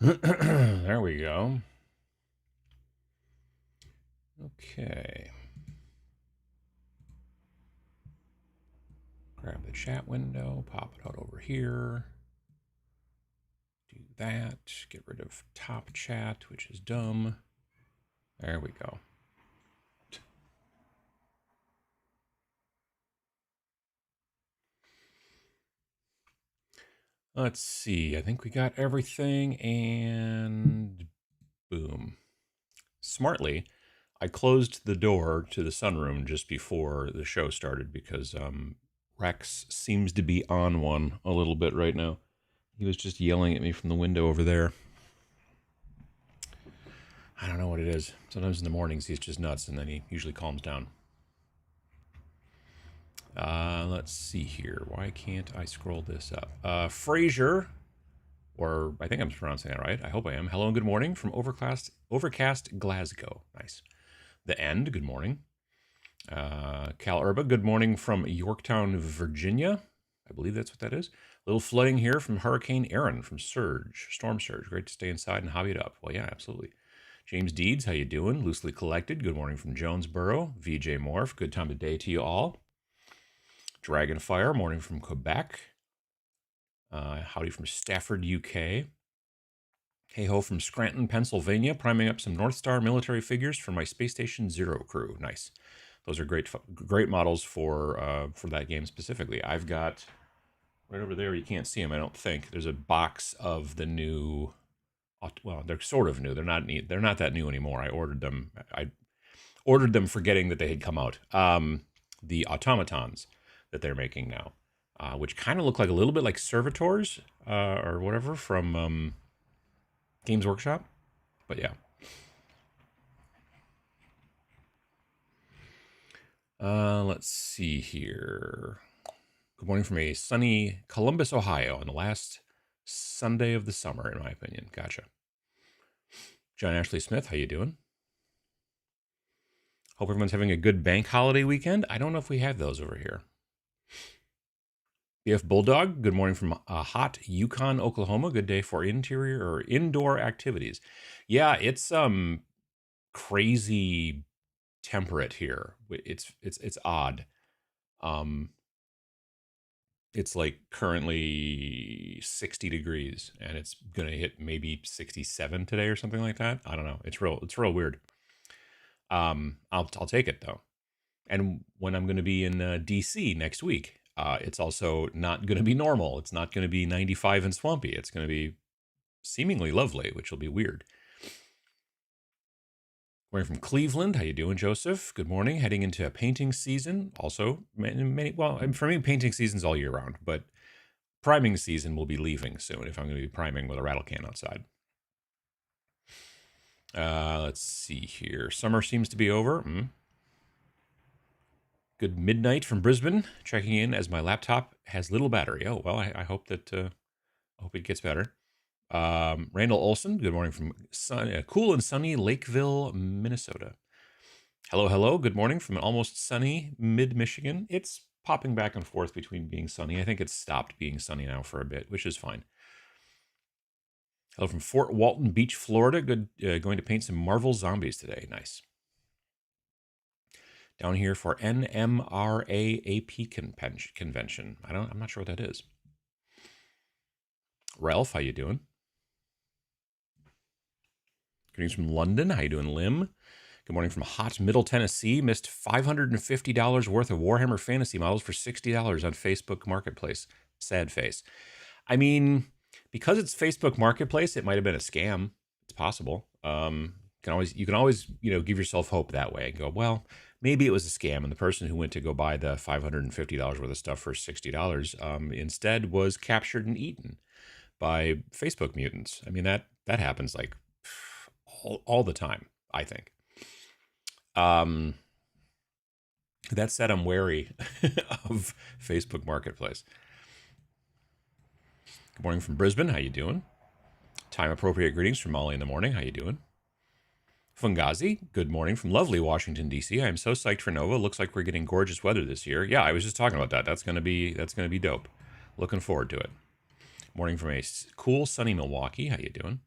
There we go. Okay. Grab the chat window, pop it out over here. Do that. Get rid of top chat, which is dumb. There we go. Let's see. I think we got everything, and boom. Smartly, I closed the door to the sunroom just before the show started because Rex seems to be on one a little bit right now. He was just yelling at me from the window over there. I don't know what it is. Sometimes in the mornings he's just nuts, and then he usually calms down. Let's see here. Why can't I scroll this up? Fraser, or I think I'm pronouncing that right. I hope I am. Hello and good morning from overcast Glasgow. Nice. The End, good morning. Cal Urba, good morning from Yorktown, Virginia. I believe that's what that is. A little flooding here from Hurricane Aaron from Storm Surge. Great to stay inside and hobby it up. Well, yeah, absolutely. James Deeds, how you doing? Loosely Collected, good morning from Jonesboro. VJ Morph, good time of day to you all. Dragonfire, morning from Quebec. Howdy from Stafford, UK. Hey ho from Scranton, Pennsylvania, priming up some North Star military figures for my Space Station Zero crew. Nice. Those are great models for that game specifically. I've got right over there. You can't see them, I don't think. There's a box of the new. Well, they're sort of new. They're not neat. They're not that new anymore. I ordered them forgetting that they had come out. The automatons that they're making now, which kind of look like a little bit like servitors or whatever from Games Workshop. But yeah. Let's see here. Good morning from a sunny Columbus, Ohio, on the last Sunday of the summer, in my opinion. Gotcha. John Ashley Smith, how you doing? Hope everyone's having a good bank holiday weekend. I don't know if we have those over here. BF Bulldog, good morning from hot Yukon, Oklahoma. Good day for interior or indoor activities. Yeah, it's crazy temperate here. It's odd. It's like currently 60 degrees, and it's gonna hit maybe 67 today or something like that. I don't know. It's real weird. I'll take it though. And when I'm going to be in DC next week, it's also not going to be normal. It's not going to be 95 and swampy. It's going to be seemingly lovely, which will be weird. We're from Cleveland. How you doing, Joseph? Good morning. Heading into a painting season. Also, well, for me, painting season's all year round, but priming season will be leaving soon if I'm going to be priming with a rattle can outside. Let's see here. Summer seems to be over. Good midnight from Brisbane. Checking in as my laptop has little battery. Oh well, I hope that I hope it gets better. Randall Olson. Good morning from cool and sunny Lakeville, Minnesota. Hello, hello. Good morning from an almost sunny mid Michigan. It's popping back and forth between being sunny. I think it's stopped being sunny now for a bit, which is fine. Hello from Fort Walton Beach, Florida. Good, going to paint some Marvel zombies today. Nice. Down here for NMRAAP convention. I'm not sure what that is. Ralph, how you doing? Greetings from London. How you doing, Lim? Good morning from hot Middle Tennessee. Missed $550 worth of Warhammer Fantasy models for $60 on Facebook Marketplace. Sad face. I mean, because it's Facebook Marketplace, it might have been a scam. It's possible. You can always give yourself hope that way and go, well, maybe it was a scam, and the person who went to go buy the $550 worth of stuff for $60 instead was captured and eaten by Facebook mutants. I mean, that happens like all the time, I think. That said, I'm wary of Facebook Marketplace. Good morning from Brisbane. How you doing? Time appropriate greetings from Molly in the morning. How you doing? Fungazi, good morning from lovely Washington, D.C. I am so psyched for Nova. Looks like we're getting gorgeous weather this year. Yeah, I was just talking about that. That's gonna be dope. Looking forward to it. Morning from a cool, sunny Milwaukee. How you doing?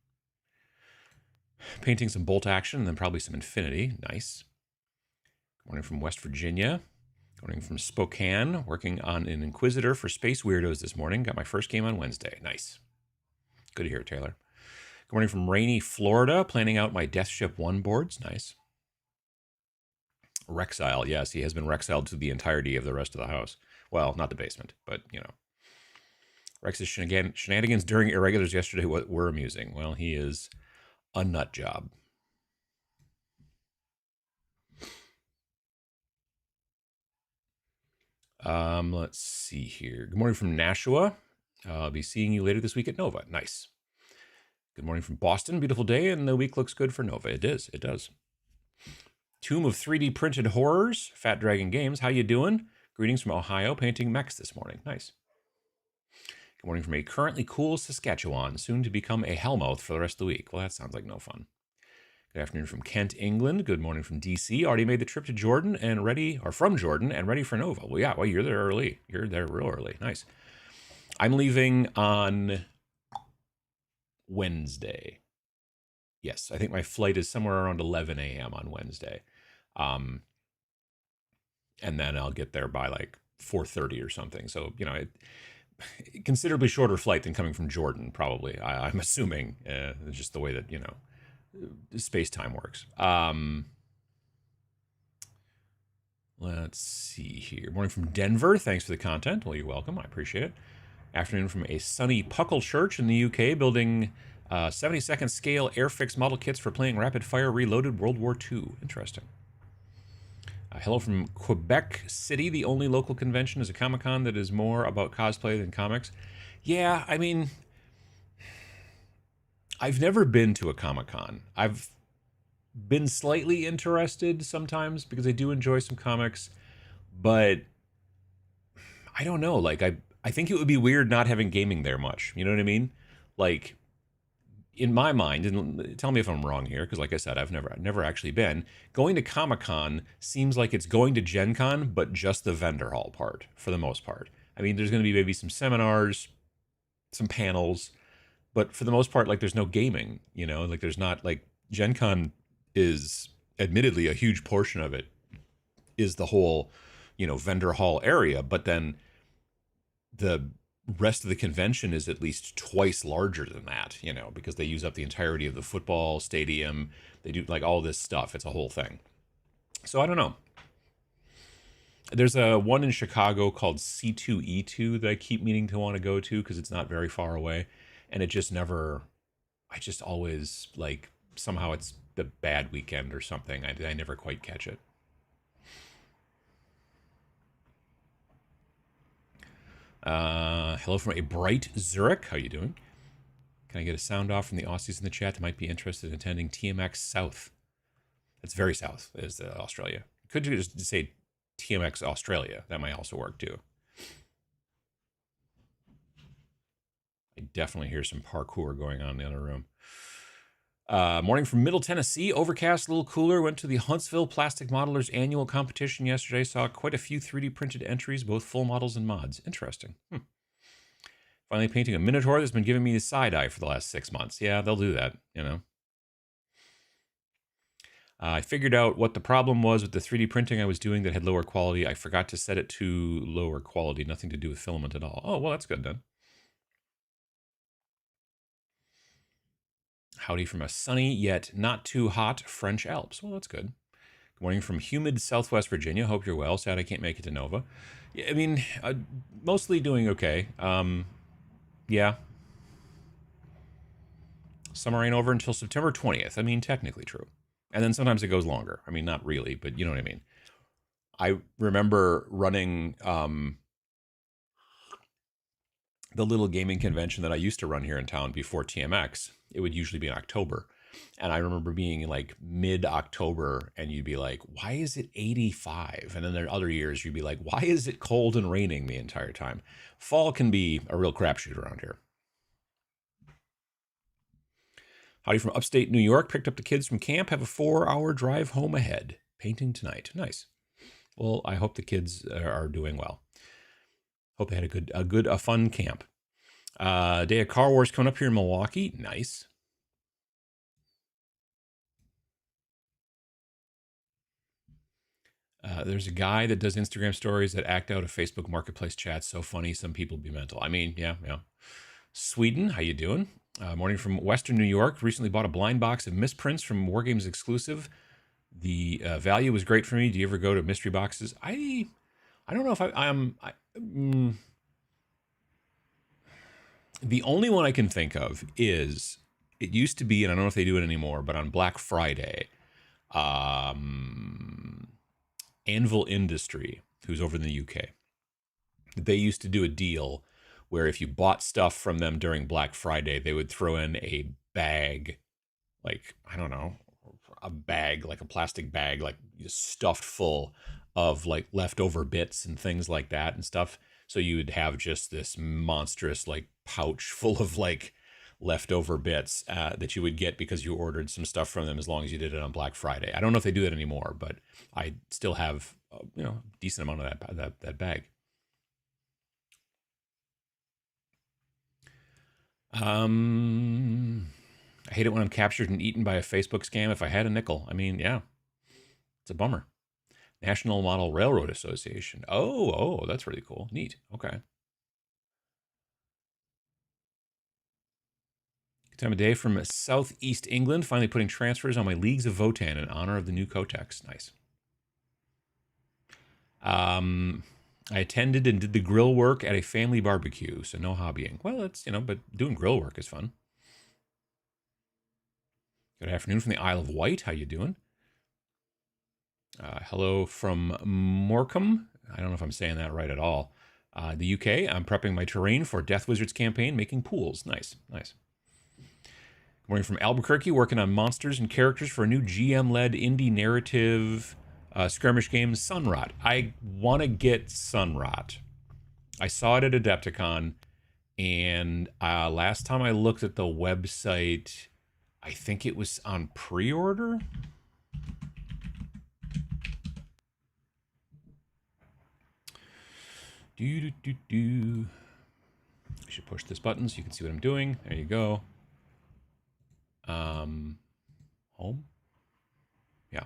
Painting some bolt action and then probably some infinity. Nice. Good morning from West Virginia. Good morning from Spokane. Working on an Inquisitor for Space Weirdos this morning. Got my first game on Wednesday. Nice. Good to hear, Taylor. Good morning from rainy Florida. Planning out my Death Ship 1 boards. Nice. Rexile. Yes, he has been rexiled to the entirety of the rest of the house. Well, not the basement, but, you know. Rex's shenanigans during irregulars yesterday were amusing. Well, he is a nut job. Let's see here. Good morning from Nashua. I'll be seeing you later this week at Nova. Nice. Good morning from Boston. Beautiful day, and the week looks good for Nova. It is. It does. Tomb of 3D Printed Horrors. Fat Dragon Games. How you doing? Greetings from Ohio. Painting mechs this morning. Nice. Good morning from a currently cool Saskatchewan. Soon to become a hellmouth for the rest of the week. Well, that sounds like no fun. Good afternoon from Kent, England. Good morning from DC. Already made the trip to Jordan and ready, or from Jordan and ready for Nova. Well, yeah, well, you're there early. You're there real early. Nice. I'm leaving on Wednesday. Yes, I think my flight is somewhere around 11 a.m. on Wednesday. And then I'll get there by like 4:30 or something. So, you know, considerably shorter flight than coming from Jordan, probably. I'm assuming, just the way that, you know, space-time works. Let's see here. Morning from Denver. Thanks for the content. Well, you're welcome. I appreciate it. Afternoon from a sunny Puckle Church in the UK, building 72nd scale Airfix model kits for playing Rapid Fire Reloaded World War II. Interesting. Hello from Quebec City. The only local convention is a Comic-Con that is more about cosplay than comics. Yeah, I mean, I've never been to a Comic-Con. I've been slightly interested sometimes because I do enjoy some comics, but I don't know. Like, I think it would be weird not having gaming there much. You know what I mean? Like, in my mind, and tell me if I'm wrong here, because like I said, I've never actually been. Going to Comic-Con seems like it's going to Gen Con, but just the vendor hall part, for the most part. I mean, there's going to be maybe some seminars, some panels, but for the most part, like, there's no gaming, you know? Like, there's not, like, Gen Con is admittedly a huge portion of it is the whole, you know, vendor hall area, but then the rest of the convention is at least twice larger than that, you know, because they use up the entirety of the football stadium. They do like all this stuff. It's a whole thing. So I don't know. There's a one in Chicago called C2E2 that I keep meaning to want to go to because it's not very far away. And it just never, I just always like, somehow it's the bad weekend or something. I never quite catch it. Hello from a bright Zurich. How you doing? Can I get a sound off from the Aussies in the chat that might be interested in attending TMX South? It's very south, is Australia. Could you just say TMX Australia? That might also work too. I definitely hear some parkour going on in the other room. Morning from Middle Tennessee. Overcast, a little cooler. Went to the Huntsville Plastic Modelers annual competition yesterday. Saw quite a few 3D printed entries, both full models and mods. Interesting. Finally painting a Minotaur that's been giving me the side eye for the last 6 months. Yeah, they'll do that, you know. I figured out what the problem was with the 3D printing I was doing that had lower quality. I forgot to set it to lower quality. Nothing to do with filament at all. Oh, well, that's good then. Howdy from a sunny yet not too hot French Alps. Well, that's good. Good morning from humid Southwest Virginia. Hope you're well. Sad I can't make it to Nova. Yeah, I mean, mostly doing okay. Yeah. Summer ain't over until September 20th. I mean, technically true. And then sometimes it goes longer. I mean, not really, but you know what I mean. I remember running the little gaming convention that I used to run here in town before TMX. It would usually be in October. And I remember being like mid-October and you'd be like, why is it 85? And then there are other years you'd be like, why is it cold and raining the entire time? Fall can be a real crapshoot around here. Howdy from upstate New York. Picked up the kids from camp. Have a 4-hour drive home ahead. Painting tonight. Nice. Well, I hope the kids are doing well. Hope they had a fun camp. Day of Car Wars coming up here in Milwaukee. Nice. There's a guy that does Instagram stories that act out a Facebook Marketplace chat. So funny, some people be mental. I mean, yeah, yeah. Sweden, how you doing? Morning from Western New York. Recently bought a blind box of misprints from Wargames Exclusive. The value was great for me. Do you ever go to mystery boxes? I don't know if the only one I can think of is, it used to be, and I don't know if they do it anymore, but on Black Friday, Anvil Industry, who's over in the UK, they used to do a deal where if you bought stuff from them during Black Friday, they would throw in a bag, like, I don't know, a bag, like a plastic bag, like stuffed full of like leftover bits and things like that and stuff. So you would have just this monstrous like pouch full of like leftover bits that you would get because you ordered some stuff from them, as long as you did it on Black Friday. I don't know if they do that anymore, but I still have decent amount of that bag. I hate it when I'm captured and eaten by a Facebook scam. If I had a nickel, I mean, yeah, it's a bummer. National Model Railroad Association. Oh, that's really cool. Neat. Okay. Good time of day from southeast England. Finally putting transfers on my Leagues of Votan in honor of the new Codex. Nice. I attended and did the grill work at a family barbecue, so no hobbying. Well, that's, but doing grill work is fun. Good afternoon from the Isle of Wight. How you doing? Hello from Morecambe. I don't know if I'm saying that right at all. The UK. I'm prepping my terrain for Death Wizard's campaign, making pools. Nice, nice. Good morning from Albuquerque, working on monsters and characters for a new GM-led indie narrative skirmish game, Sunrot. I want to get Sunrot. I saw it at Adepticon, and last time I looked at the website, I think it was on pre-order. I should push this button so you can see what I'm doing. There you go. Home. Yeah.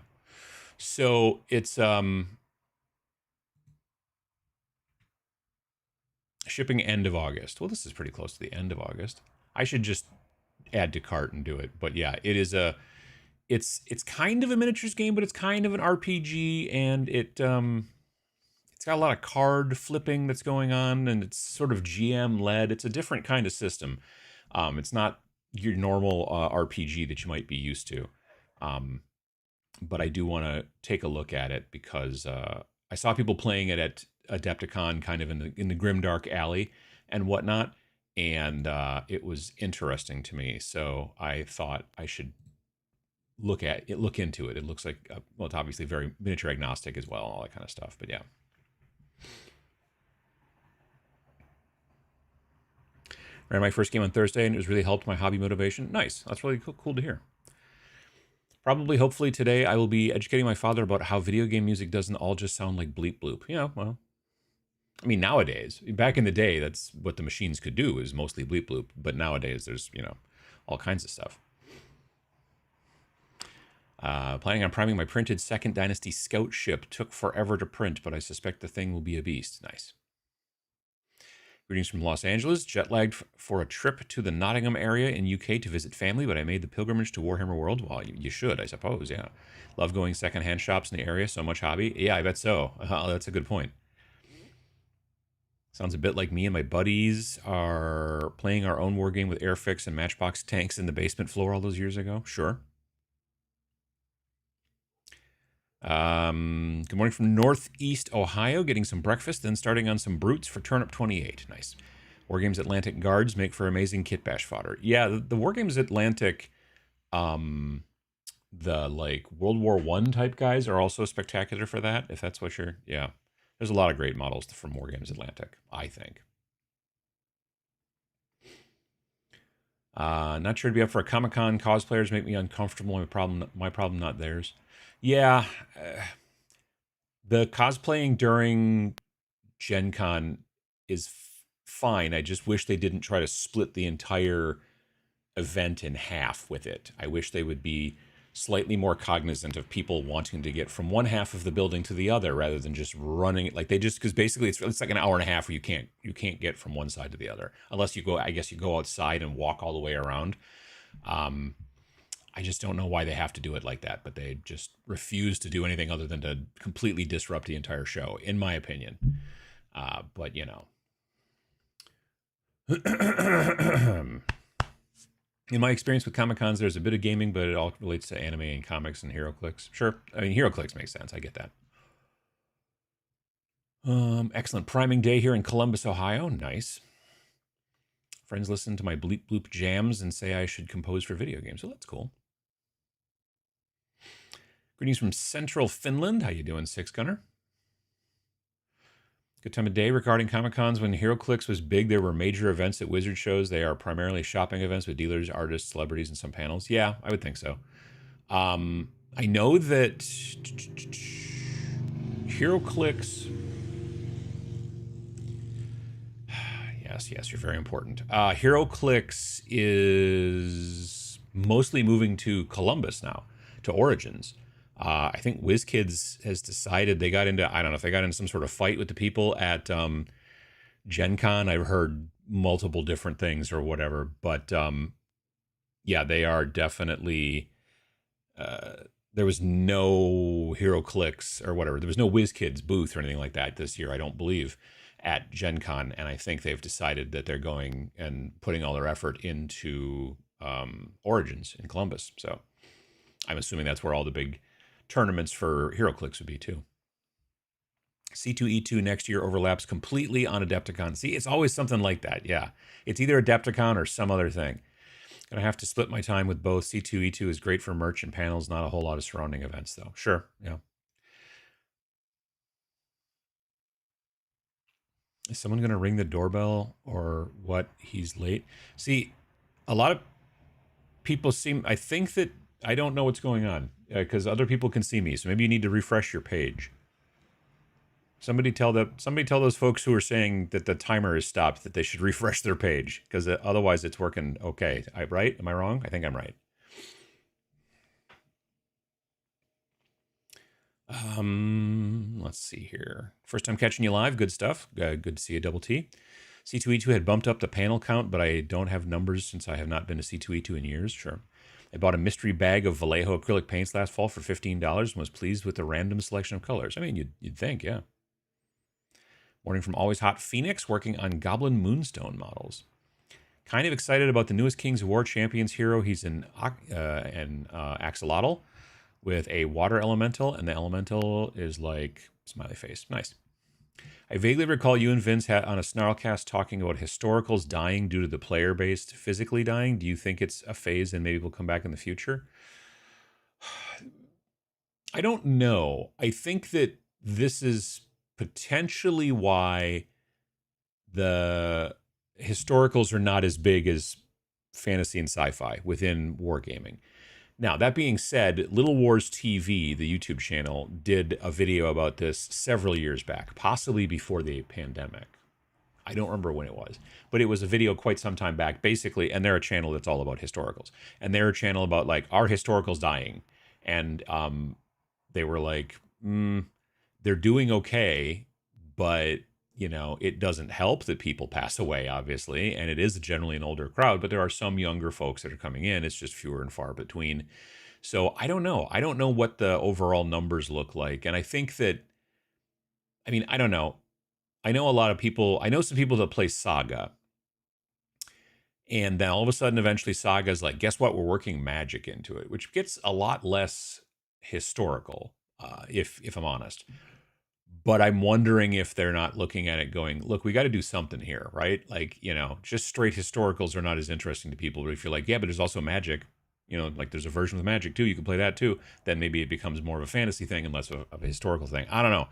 So it's shipping end of August. Well, this is pretty close to the end of August. I should just add to cart and do it. But yeah, it is it's kind of a miniatures game, but it's kind of an RPG, and it's got a lot of card flipping that's going on, and it's sort of GM led. It's a different kind of system. It's not your normal RPG that you might be used to. But I do want to take a look at it because I saw people playing it at Adepticon, kind of in the grimdark alley and whatnot, and it was interesting to me. So I thought I should look into it. It looks like well, it's obviously very miniature agnostic as well, all that kind of stuff. But yeah. Ran my first game on Thursday, and it was really helped my hobby motivation. Nice. That's really cool to hear. Probably, hopefully today, I will be educating my father about how video game music doesn't all just sound like bleep bloop. Yeah, well, I mean, nowadays, back in the day, that's what the machines could do, is mostly bleep bloop. But nowadays, there's, all kinds of stuff. Planning on priming my printed Second Dynasty Scout ship. Took forever to print, but I suspect the thing will be a beast. Nice. Greetings from Los Angeles. Jet lagged for a trip to the Nottingham area in UK to visit family, but I made the pilgrimage to Warhammer World. Well, you should, I suppose, yeah. Love going secondhand shops in the area, so much hobby. Yeah, I bet so. That's a good point. Sounds a bit like me and my buddies are playing our own war game with Airfix and Matchbox tanks in the basement floor all those years ago. Sure. Good morning from Northeast Ohio. Getting some breakfast, then starting on some brutes for Turnip 28. Nice. Wargames Atlantic guards make for amazing kit bash fodder. Yeah, the Wargames Atlantic, the like World War I type guys are also spectacular for that. If that's what you're, yeah. There's a lot of great models from Wargames Atlantic, I think. Not sure to be up for a Comic-Con. Cosplayers make me uncomfortable. My problem, not theirs. Yeah, the cosplaying during Gen Con is fine. I just wish they didn't try to split the entire event in half with it. I wish they would be slightly more cognizant of people wanting to get from one half of the building to the other rather than just running it. Like they just, because basically it's like an hour and a half where you can't get from one side to the other unless you go, I guess you go outside and walk all the way around. I just don't know why they have to do it like that, but they just refuse to do anything other than to completely disrupt the entire show, in my opinion. But you know. In my experience with Comic Cons, there's a bit of gaming, but it all relates to anime and comics and HeroClix. Sure, I mean HeroClix makes sense. I get that. Excellent priming day here in Columbus, Ohio. Nice. Friends listen to my bleep bloop jams and say I should compose for video games. So that's cool. Greetings from Central Finland. How you doing, Six Gunner? Good time of day regarding Comic Cons. When HeroClix was big, there were major events at Wizard shows. They are primarily shopping events with dealers, artists, celebrities, and some panels. Yeah, I would think so. I know that HeroClix. Yes, you're very important. HeroClix is mostly moving to Columbus now, to Origins. I think WizKids has decided they got into, I don't know if they got into some sort of fight with the people at Gen Con. I've heard multiple different things or whatever, but yeah, they are definitely, there was no HeroClix or whatever. There was no WizKids booth or anything like that this year, I don't believe, at Gen Con. And I think they've decided that they're going and putting all their effort into Origins in Columbus. So I'm assuming that's where all the big tournaments for HeroClix would be too. C2E2 next year overlaps completely on Adepticon. See, it's always something like that. Yeah, it's either Adepticon or some other thing. Gonna have to split my time with both. C2E2 is great for merch and panels, not a whole lot of surrounding events though. Sure, yeah. Is someone gonna ring the doorbell or what? He's late. See, a lot of people seem, I think that I don't know what's going on because other people can see me. So maybe you need to refresh your page. Somebody tell those folks who are saying that the timer is stopped that they should refresh their page because otherwise it's working okay. Right? Am I wrong? I think I'm right. Let's see here. First time catching you live. Good stuff. Good to see you, Double T. C2E2 had bumped up the panel count, but I don't have numbers since I have not been to C2E2 in years. Sure. I bought a mystery bag of Vallejo acrylic paints last fall for $15 and was pleased with the random selection of colors. I mean, you'd think, yeah. Morning from Always Hot Phoenix, working on Goblin Moonstone models. Kind of excited about the newest Kings of War Champions hero. He's an axolotl with a water elemental, and the elemental is like smiley face. Nice. I vaguely recall you and Vince had on a Snarlcast talking about historicals dying due to the player-based physically dying. Do you think it's a phase and maybe will come back in the future? I don't know. I think that this is potentially why the historicals are not as big as fantasy and sci-fi within wargaming. Now, that being said, Little Wars TV, the YouTube channel, did a video about this several years back, possibly before the pandemic. I don't remember when it was, but it was a video quite some time back, basically, and they're a channel that's all about historicals. And they're a channel about, like, are historicals dying? And they were like, they're doing okay, but you know, it doesn't help that people pass away, obviously, and it is generally an older crowd, but there are some younger folks that are coming in. It's just fewer and far between. So I don't know. I don't know what the overall numbers look like. And I think that, I mean, I don't know. I know a lot of people, I know some people that play Saga. And then all of a sudden, eventually Saga's like, guess what? We're working magic into it, which gets a lot less historical, if I'm honest. But I'm wondering if they're not looking at it going, look, we got to do something here, right? Like, you know, just straight historicals are not as interesting to people. But if you're like, yeah, but there's also magic, you know, like there's a version with magic too, you can play that too, then maybe it becomes more of a fantasy thing and less of a historical thing. I don't know.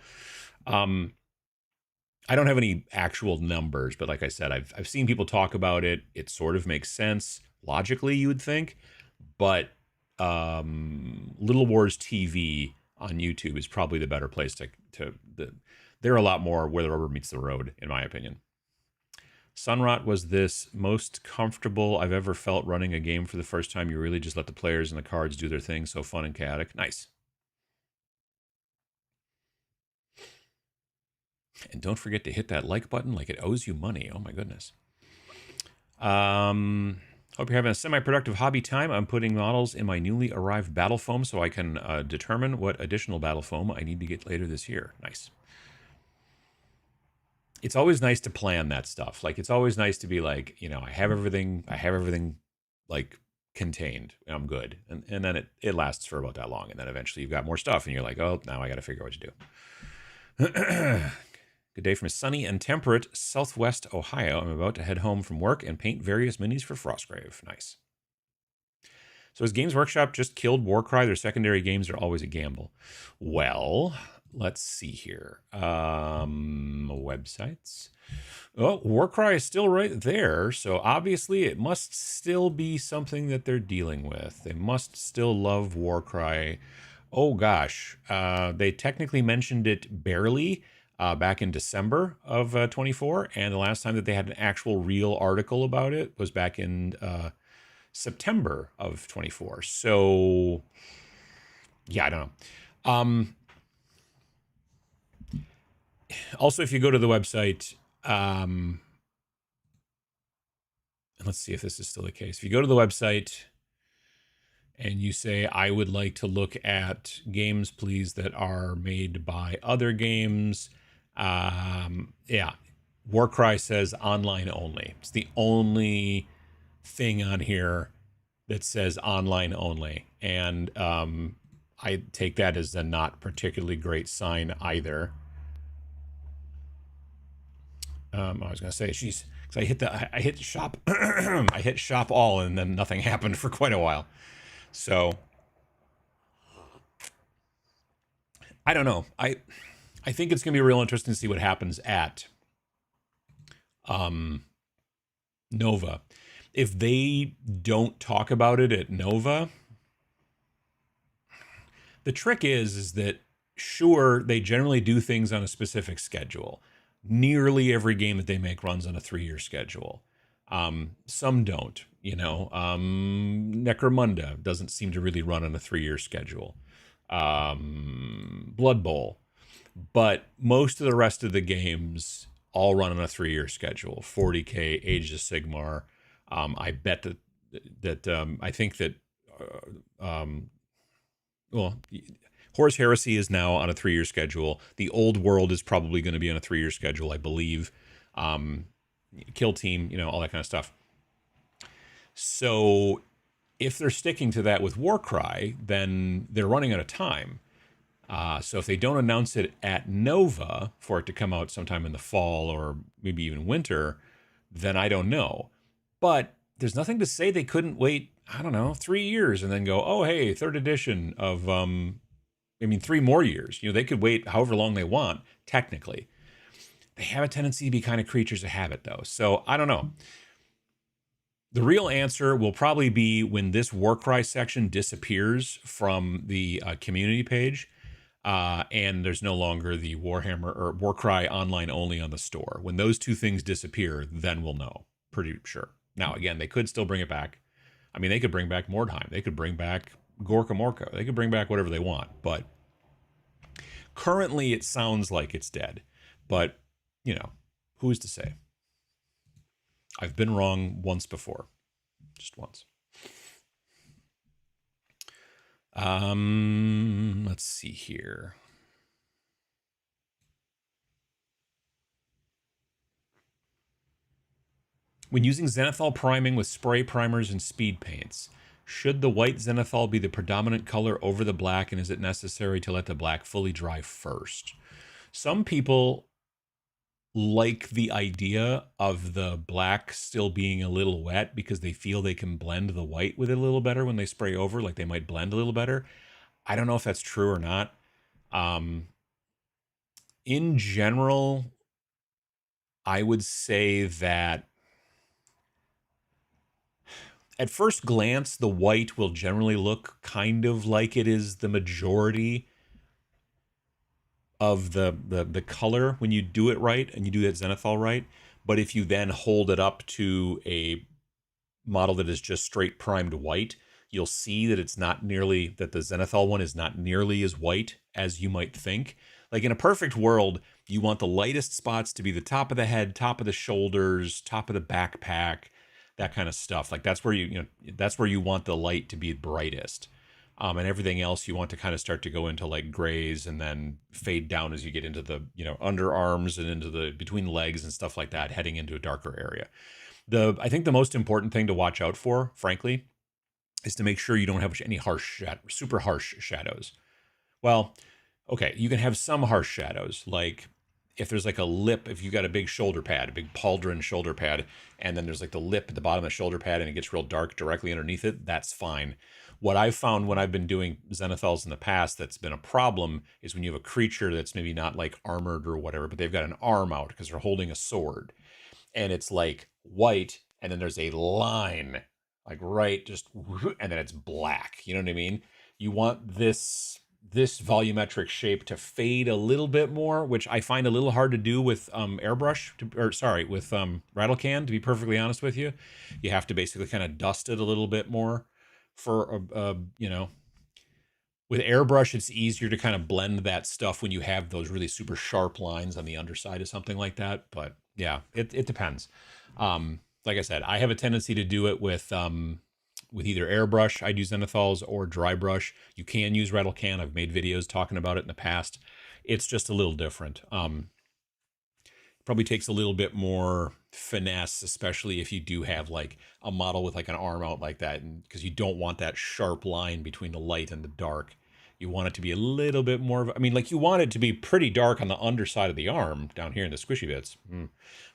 I don't have any actual numbers, but like I said, I've seen people talk about it. It sort of makes sense logically, you would think. But Little Wars TV on YouTube is probably the better place they're a lot more where the rubber meets the road, in my opinion. Sunrot was this most comfortable I've ever felt running a game for the first time. You really just let the players and the cards do their thing. So fun and chaotic. Nice. And don't forget to hit that like button like it owes you money. Oh my goodness. Hope you're having a semi-productive hobby time. I'm putting models in my newly arrived battle foam so I can determine what additional battle foam I need to get later this year. Nice. It's always nice to plan that stuff. Like, it's always nice to be like, you know, I have everything like contained. I'm good. And then it lasts for about that long. And then eventually you've got more stuff and you're like, oh, now I got to figure out what to do. Good day from sunny and temperate Southwest Ohio. I'm about to head home from work and paint various minis for Frostgrave. Nice. So has Games Workshop just killed Warcry? Their secondary games are always a gamble. Well, let's see here. Websites. Oh, Warcry is still right there. So obviously it must still be something that they're dealing with. They must still love Warcry. Oh gosh. They technically mentioned it barely back in December of 24. And the last time that they had an actual real article about it was back in September of 24. So yeah, I don't know. Also, if you go to the website, let's see if this is still the case. If you go to the website and you say, I would like to look at games, please, that are made by other games. Yeah, Warcry says online only. It's the only thing on here that says online only. And I take that as a not particularly great sign either. I was gonna say, she's, because I hit shop, I hit shop all, and then nothing happened for quite a while. So I don't know. I think it's gonna be real interesting to see what happens at Nova. If they don't talk about it at Nova, the trick is that sure, they generally do things on a specific schedule. Nearly every game that they make runs on a 3-year schedule. Some don't, you know. Necromunda doesn't seem to really run on a 3-year schedule. Blood Bowl. But most of the rest of the games all run on a 3-year schedule. 40K, Age of Sigmar. I bet that I think that well, Horus Heresy is now on a 3-year schedule. The Old World is probably going to be on a 3-year schedule, I believe. Kill Team, you know, all that kind of stuff. So if they're sticking to that with Warcry, then they're running out of time. So if they don't announce it at Nova for it to come out sometime in the fall or maybe even winter, then I don't know. But there's nothing to say they couldn't wait, I don't know, 3 years and then go, oh, hey, 3rd edition of, 3 more years. You know, they could wait however long they want, technically. They have a tendency to be kind of creatures of habit, though. So I don't know. The real answer will probably be when this Warcry section disappears from the community page. And there's no longer the Warhammer or Warcry online only on the store. When those two things disappear, then we'll know. Pretty sure. Now, again, they could still bring it back. I mean, they could bring back Mordheim. They could bring back Gorka Morka. They could bring back whatever they want. But currently, it sounds like it's dead. But, you know, who's to say? I've been wrong once before. Just once. Let's see here. When using zenithal priming with spray primers and speed paints, should the white zenithal be the predominant color over the black, and is it necessary to let the black fully dry first? Some people like the idea of the black still being a little wet because they feel they can blend the white with it a little better when they spray over, like they might blend a little better. I don't know if that's true or not. In general, I would say that at first glance, the white will generally look kind of like it is the majority of the color when you do it right and you do that zenithal right. But if you then hold it up to a model that is just straight primed white, you'll see that it's not nearly, that the zenithal one is not nearly as white as you might think. Like in a perfect world, you want the lightest spots to be the top of the head, top of the shoulders, top of the backpack, that kind of stuff. Like that's where that's where you want the light to be brightest. And everything else you want to kind of start to go into like grays and then fade down as you get into the, underarms and into the between legs and stuff like that, heading into a darker area. I think the most important thing to watch out for, frankly, is to make sure you don't have any super harsh shadows. Well, okay, you can have some harsh shadows, like if there's like a lip, if you got a big shoulder pad, a big pauldron shoulder pad, and then there's like the lip at the bottom of the shoulder pad and it gets real dark directly underneath it, that's fine. What I've found when I've been doing zenithals in the past that's been a problem is when you have a creature that's maybe not like armored or whatever, but they've got an arm out because they're holding a sword. And it's like white, and then there's a line, like right, just, and then it's black. You know what I mean? You want this volumetric shape to fade a little bit more, which I find a little hard to do with with rattle can. To be perfectly honest with you, you have to basically kind of dust it a little bit more for with airbrush, it's easier to kind of blend that stuff when you have those really super sharp lines on the underside of something like that. But yeah, it depends. Like I said, I have a tendency to do it with either airbrush, I'd use zenithals, or dry brush. You can use rattle can. I've made videos talking about it in the past. It's just a little different. Probably takes a little bit more finesse, especially if you do have like a model with like an arm out like that, and because you don't want that sharp line between the light and the dark. You want it to be a little bit more I mean, like you want it to be pretty dark on the underside of the arm down here in the squishy bits.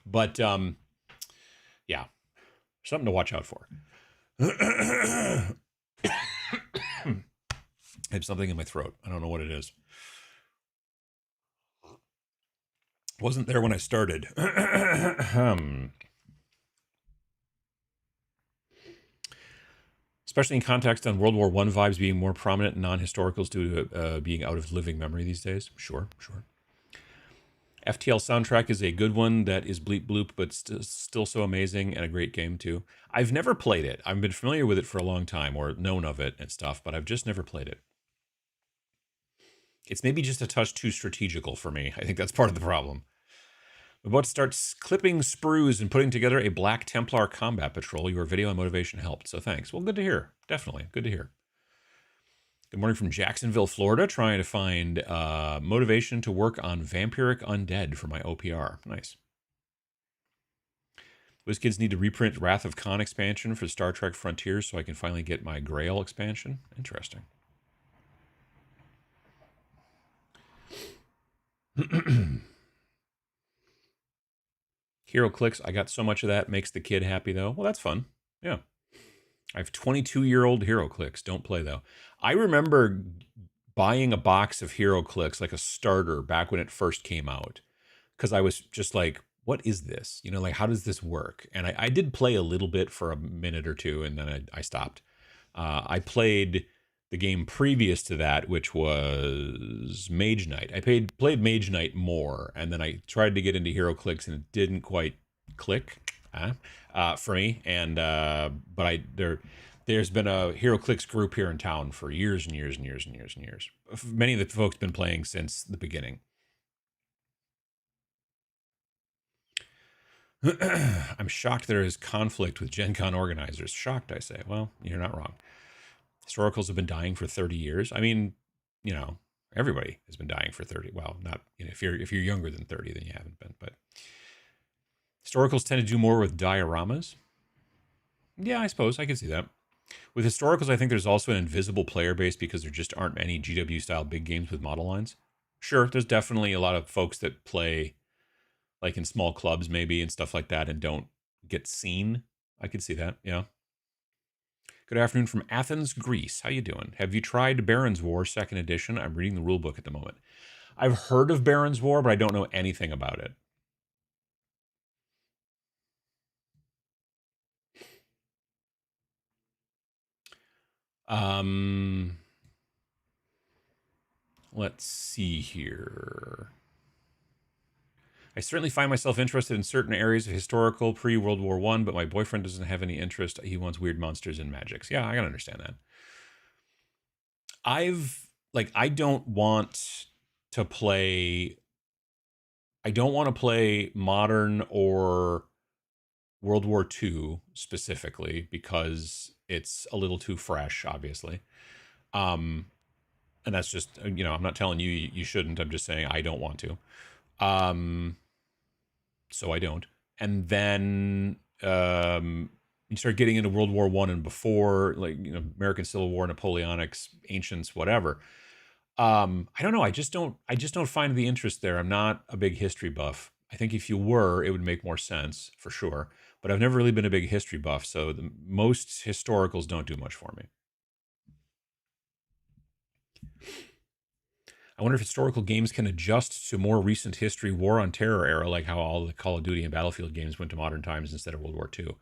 But yeah, something to watch out for. I have something in my throat. I don't know what it is. Wasn't there when I started. Especially in context on World War I vibes being more prominent in non-historicals due to being out of living memory these days. Sure. FTL soundtrack is a good one that is bleep bloop, but still so amazing and a great game too. I've never played it. I've been familiar with it for a long time or known of it and stuff, but I've just never played it. It's maybe just a touch too strategical for me. I think that's part of the problem. I'm about to start clipping sprues and putting together a Black Templar combat patrol. Your video and motivation helped, so thanks. Well, good to hear. Definitely. Good to hear. Good morning from Jacksonville, Florida. Trying to find motivation to work on Vampiric Undead for my OPR. Nice. WizKids need to reprint Wrath of Khan expansion for Star Trek Frontiers so I can finally get my Grail expansion. Interesting. Hero clicks. I got so much of that. Makes the kid happy, though. Well, that's fun. Yeah. I have 22-year-old Hero clicks. Don't play, though. I remember buying a box of Hero clicks, like a starter, back when it first came out. Because I was just like, what is this? Like, how does this work? And I did play a little bit for a minute or two, and then I stopped. I played the game previous to that, which was Mage Knight. I played Mage Knight more, and then I tried to get into Hero Clicks, and it didn't quite click for me. And but there's been a Hero Clicks group here in town for years and years and years and years and years. Many of the folks been playing since the beginning. I'm shocked there is conflict with Gen Con organizers. Shocked, I say. Well, you're not wrong. Historicals have been dying for 30 years. I mean, everybody has been dying for 30. Well, not if you're younger than 30, then you haven't been. But historicals tend to do more with dioramas. Yeah, I suppose I can see that. With historicals, I think there's also an invisible player base because there just aren't any GW style big games with model lines. Sure, there's definitely a lot of folks that play like in small clubs maybe and stuff like that and don't get seen. I could see that. Yeah. Good afternoon from Athens, Greece. How you doing? Have you tried Baron's War 2nd edition? I'm reading the rule book at the moment. I've heard of Baron's War, but I don't know anything about it. Let's see here. I certainly find myself interested in certain areas of historical pre-World War One, but my boyfriend doesn't have any interest. He wants weird monsters and magics. Yeah, I can understand that. I don't want to play. I don't want to play modern or World War II specifically because it's a little too fresh, obviously. Um, and that's just I'm not telling you you shouldn't. I'm just saying I don't want to. Um, so I don't. And then you start getting into World War One and before, like American Civil War, Napoleonics, ancients, whatever. I don't know. I just don't find the interest there. I'm not a big history buff. I think if you were, it would make more sense for sure. But I've never really been a big history buff, so most historicals don't do much for me. I wonder if historical games can adjust to more recent history, war on terror era, like how all the Call of Duty and Battlefield games went to modern times instead of World War II.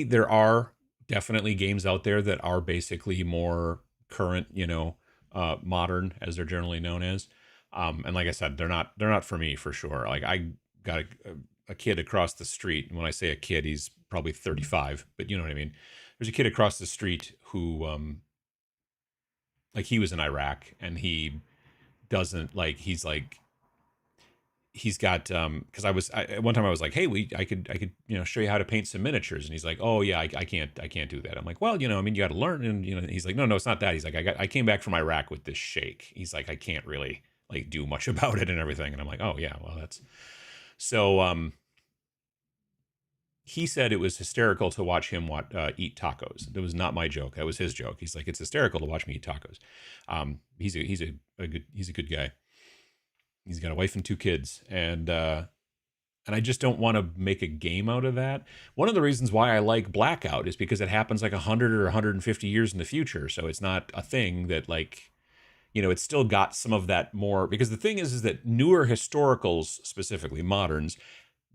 There are definitely games out there that are basically more current, modern, as they're generally known as. And like I said, they're not for me for sure. Like I got a kid across the street. And when I say a kid, he's probably 35, but you know what I mean. There's a kid across the street who like he was in Iraq and he doesn't like he's got because at one time I was like, hey, I could show you how to paint some miniatures, and he's like, oh yeah, I can't do that. I'm like, well, I mean, you got to learn. And he's like, no, it's not that. He's like, I came back from Iraq with this shake. He's like, I can't really like do much about it and everything. And I'm like, oh yeah, well that's so he said it was hysterical to watch him eat tacos. That was not my joke. That was his joke. He's like, it's hysterical to watch me eat tacos. He's a good guy. He's got a wife and two kids, and I just don't want to make a game out of that. One of the reasons why I like Blackout is because it happens like 100 or 150 years in the future, so it's not a thing that like it's still got some of that more. Because the thing is that newer historicals, specifically moderns,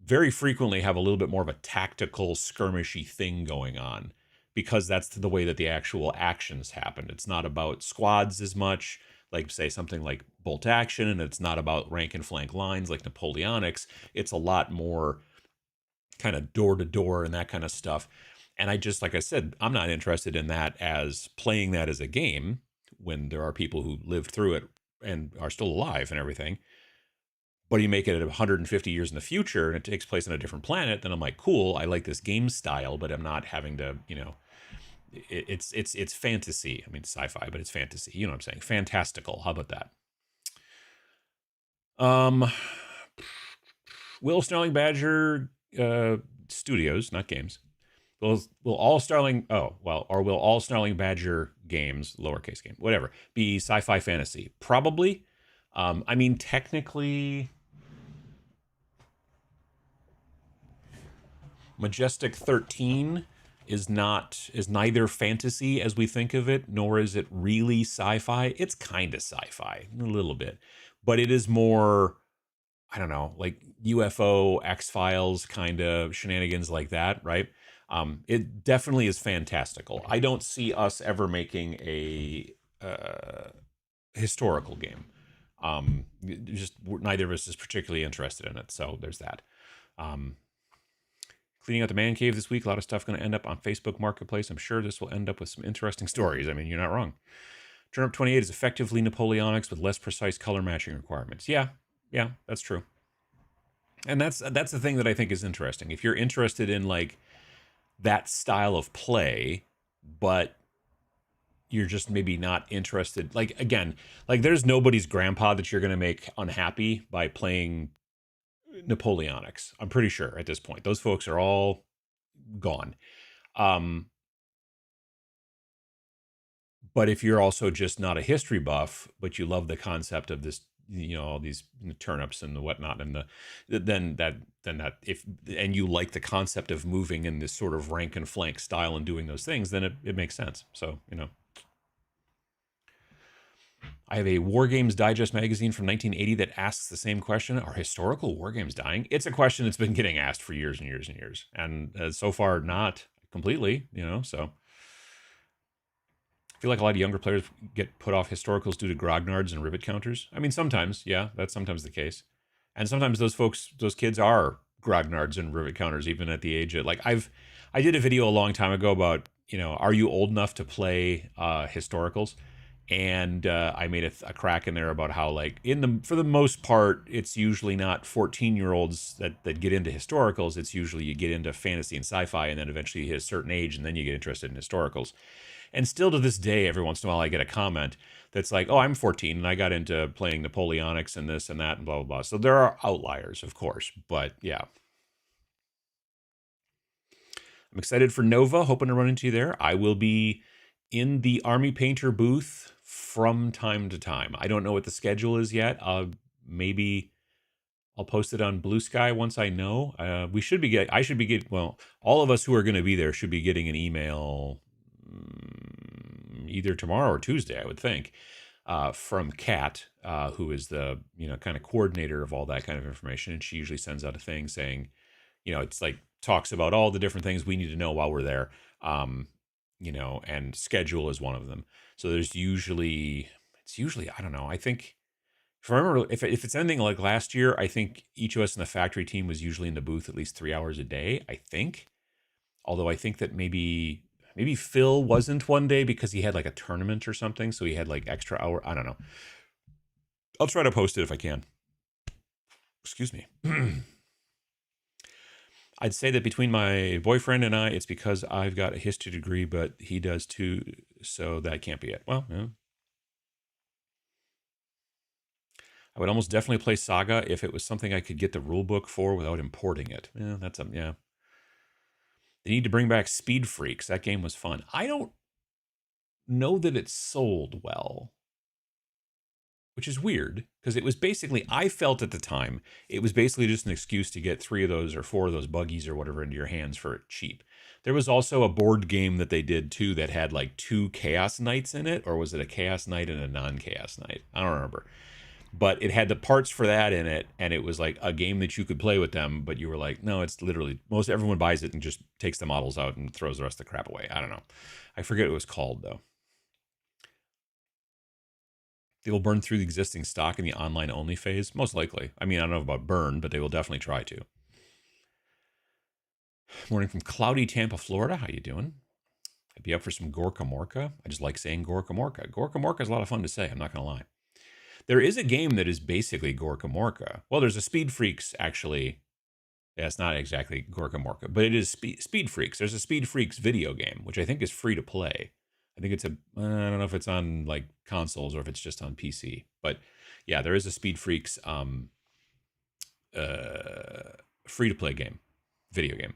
very frequently have a little bit more of a tactical skirmishy thing going on because that's the way that the actual actions happen. It's not about squads as much, like say something like bolt action, and it's not about rank and flank lines like Napoleonics. It's a lot more kind of door to door and that kind of stuff. And I just, like I said, I'm not interested in that as playing that as a game when there are people who lived through it and are still alive and everything. But you make it at 150 years in the future and it takes place on a different planet, then I'm like, cool, I like this game style, but I'm not having to, it's fantasy. I mean, it's sci-fi, but it's fantasy. You know what I'm saying? Fantastical. How about that? Um, Will Snarling Badger Studios, not games. Will all Starling or will all Snarling Badger games, lowercase game, whatever, be sci-fi fantasy? Probably. I mean, technically, Majestic 13 is neither fantasy as we think of it, nor is it really sci-fi. It's kind of sci-fi, a little bit, but it is more, I don't know, like UFO, X-Files kind of shenanigans like that, right? It definitely is fantastical. I don't see us ever making a historical game. Just neither of us is particularly interested in it, so there's that. Cleaning out the man cave this week. A lot of stuff going to end up on Facebook Marketplace. I'm sure this will end up with some interesting stories. I mean, you're not wrong. Turnip 28 is effectively Napoleonics with less precise color matching requirements. Yeah, that's true. And that's the thing that I think is interesting. If you're interested in like that style of play, but you're just maybe not interested. Like again, like there's nobody's grandpa that you're going to make unhappy by playing Napoleonics. I'm pretty sure at this point. Those folks are all gone. But if you're also just not a history buff, but you love the concept of this, all these turnips and the whatnot, and then that if and you like the concept of moving in this sort of rank and flank style and doing those things, then it makes sense. So I have a War Games Digest magazine from 1980 that asks the same question: are historical war games dying? It's a question that's been getting asked for years and years and years, and so far not completely. So I feel like a lot of younger players get put off historicals due to grognards and rivet counters. I mean, sometimes, yeah, that's sometimes the case. And sometimes those kids are grognards and rivet counters, even at the age of like I did a video a long time ago about, are you old enough to play historicals? And I made a crack in there about how, like, for the most part, it's usually not 14-year-olds that get into historicals. It's usually you get into fantasy and sci-fi, and then eventually you hit a certain age, and then you get interested in historicals. And still to this day, every once in a while, I get a comment that's like, "Oh, I'm 14 and I got into playing Napoleonics and this and that and blah blah blah." So there are outliers, of course, but yeah, I'm excited for Nova. Hoping to run into you there. I will be in the Army Painter booth from time to time. I don't know what the schedule is yet. Maybe I'll post it on Blue Sky once I know. I should be getting, well, all of us who are going to be there should be getting an email either tomorrow or Tuesday, I would think, from Kat, who is the, kind of coordinator of all that kind of information. And she usually sends out a thing saying, it's like talks about all the different things we need to know while we're there. And schedule is one of them. So it's usually, I don't know. I think if I remember, if it's anything like last year, I think each of us in the factory team was usually in the booth at least 3 hours a day, I think. Although I think that maybe Phil wasn't one day because he had like a tournament or something. So he had like extra hour. I don't know. I'll try to post it if I can. Excuse me. I'd say that between my boyfriend and I, it's because I've got a history degree, but he does too. So that can't be it. Well, yeah. I would almost definitely play Saga if it was something I could get the rule book for without importing it. Yeah, yeah. They need to bring back Speed Freaks. That game was fun. I don't know that it sold well, which is weird because it was basically, I felt at the time, it was basically just an excuse to get 3 of those or 4 of those buggies or whatever into your hands for cheap. There was also a board game that they did too that had like 2 Chaos Knights in it, or was it a Chaos Knight and a non-Chaos Knight? I don't remember. But it had the parts for that in it, and it was like a game that you could play with them, but you were like, no, it's literally, everyone buys it and just takes the models out and throws the rest of the crap away. I don't know. I forget what it was called, though. They will burn through the existing stock in the online only phase, most likely. I mean, I don't know about burn, but they will definitely try to. Morning from cloudy Tampa, Florida. How you doing? I'd be up for some Gorka Morka. I just like saying Gorka Morka. Gorka Morka is a lot of fun to say, I'm not going to lie. There is a game that is basically Gorka Morka. Well, there's a Speed Freaks, actually. Yeah, it's not exactly Gorka Morka, but it is Speed Freaks. There's a Speed Freaks video game, which I think is free to play. I think I don't know if it's on like consoles or if it's just on PC. But yeah, there is a Speed Freaks free to play video game.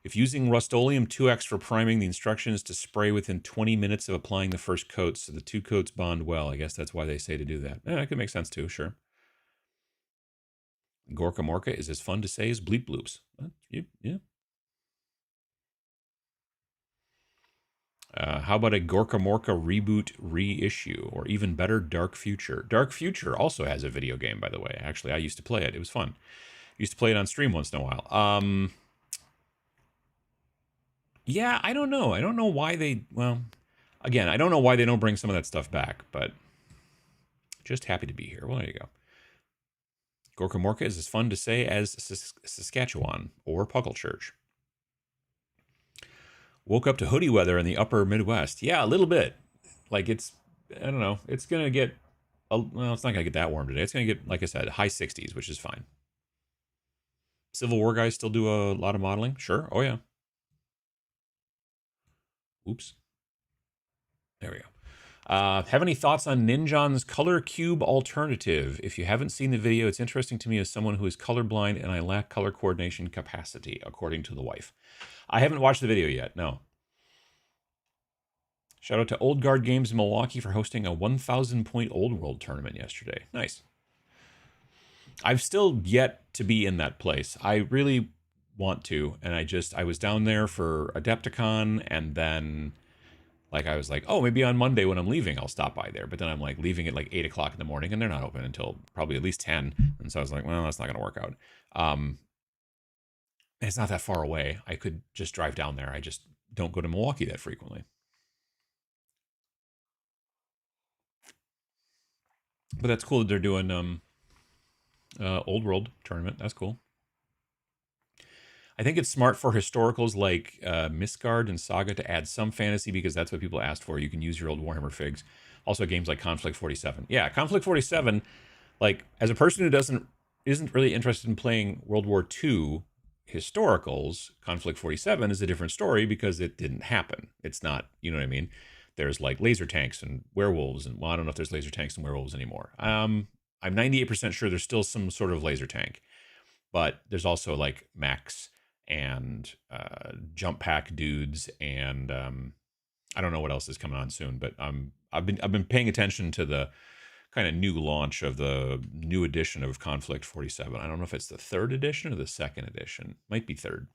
If using Rust-Oleum 2X for priming, the instruction is to spray within 20 minutes of applying the first coat, so the 2 coats bond well. I guess that's why they say to do that. That could make sense too, sure. Gorka Morka is as fun to say as Bleep Bloops. Yeah. How about a Gorka Morka reboot reissue, or even better, Dark Future? Dark Future also has a video game, by the way. Actually, I used to play it. It was fun. I used to play it on stream once in a while. Yeah, I don't know. I don't know why again, I don't know why they don't bring some of that stuff back, but just happy to be here. Well, there you go. Gorka Morka is as fun to say as Saskatchewan or Puckle Woke up to hoodie weather in the upper Midwest. Yeah, a little bit. Like I don't know. It's going to get, well, it's not going to get that warm today. It's going to get, like I said, high 60s, which is fine. Civil War guys still do a lot of modeling? Sure. Oh, yeah. Oops. There we go. Have any thoughts on Ninjon's color cube alternative? If you haven't seen the video, it's interesting to me as someone who is colorblind and I lack color coordination capacity, according to the wife. I haven't watched the video yet, no. Shout out to Old Guard Games in Milwaukee for hosting a 1,000-point Old World tournament yesterday. Nice. I've still yet to be in that place. I really want to, and I was down there for Adepticon, and then I was like, oh, maybe on Monday when I'm leaving, I'll stop by there. But then I'm like leaving at like 8 o'clock in the morning, and they're not open until probably at least 10. And so I was like, well, that's not going to work out. It's not that far away. I could just drive down there. I just don't go to Milwaukee that frequently. But that's cool that they're doing Old World tournament. That's cool. I think it's smart for historicals like Misgard and Saga to add some fantasy because that's what people asked for. You can use your old Warhammer figs. Also, games like Conflict 47. Yeah, Conflict 47. Like, as a person who isn't really interested in playing World War II historicals, Conflict 47 is a different story because it didn't happen. It's not, you know what I mean? There's like laser tanks and werewolves, and well, I don't know if there's laser tanks and werewolves anymore. I'm 98% sure there's still some sort of laser tank, but there's also like mechs and jump pack dudes, and I don't know what else is coming on soon. But I've been paying attention to the kind of new launch of the new edition of Conflict 47. I don't know if it's the third edition or the second edition. Might be third.